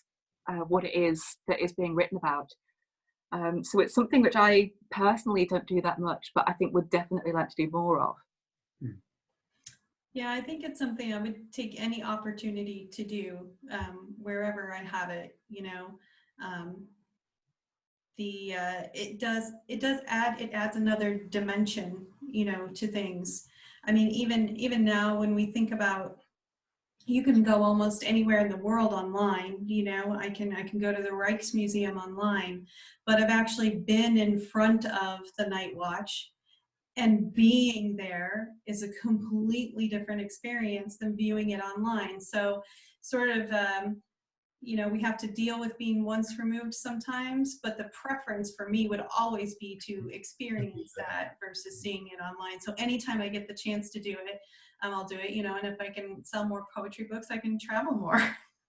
what it is that is being written about. So it's something which I personally don't do that much, but I think would definitely like to do more of. Yeah, I think it's something I would take any opportunity to do, wherever I have it, you know. It adds another dimension, you know, to things. I mean, even now when we think about, you can go almost anywhere in the world online, you know. I can go to the Rijksmuseum online, but I've actually been in front of the Night Watch, and being there is a completely different experience than viewing it online. So sort of, you know, we have to deal with being once removed sometimes, but the preference for me would always be to experience that versus seeing it online. So anytime I get the chance to do it, I'll do it, you know, and if I can sell more poetry books, I can travel more.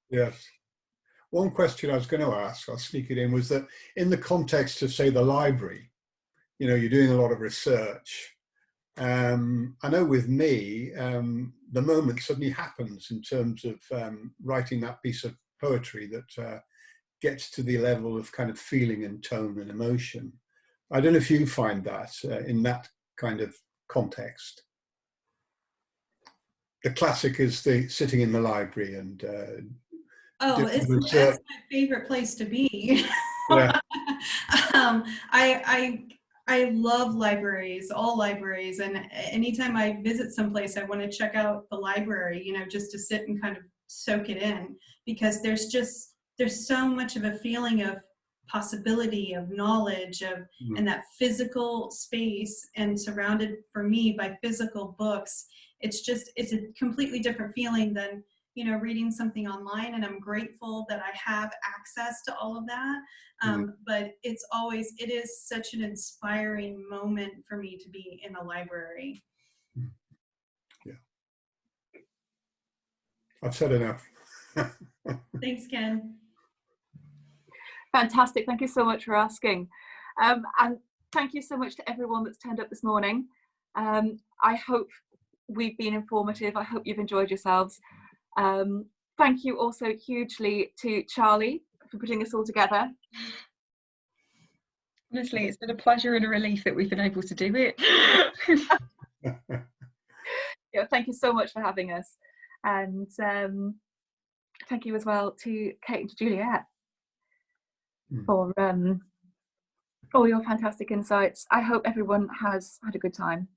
Yes. One question I was going to ask, I'll sneak it in, was that in the context of, say, the library, you know, you're doing a lot of research. I know with me, the moment suddenly happens in terms of writing that piece of poetry that gets to the level of kind of feeling and tone and emotion. I don't know if you find that in that kind of context. The classic is the sitting in the library and that's my favorite place to be. Yeah. I love libraries, all libraries, and anytime I visit someplace, I want to check out the library, you know, just to sit and kind of soak it in, because there's so much of a feeling of possibility, of knowledge, of and that physical space, and surrounded for me by physical books. It's a completely different feeling than, you know, reading something online, and I'm grateful that I have access to all of that. But it is such an inspiring moment for me to be in a library. Yeah. I've said enough. Thanks, Ken. Fantastic. Thank you so much for asking. And thank you so much to everyone that's turned up this morning. I hope we've been informative. I hope you've enjoyed yourselves. Thank you also hugely to Charlie for putting this all together. Honestly, it's been a pleasure and a relief that we've been able to do it. Yeah, thank you so much for having us. And thank you as well to Kate and to Juliette for all your fantastic insights. I hope everyone has had a good time.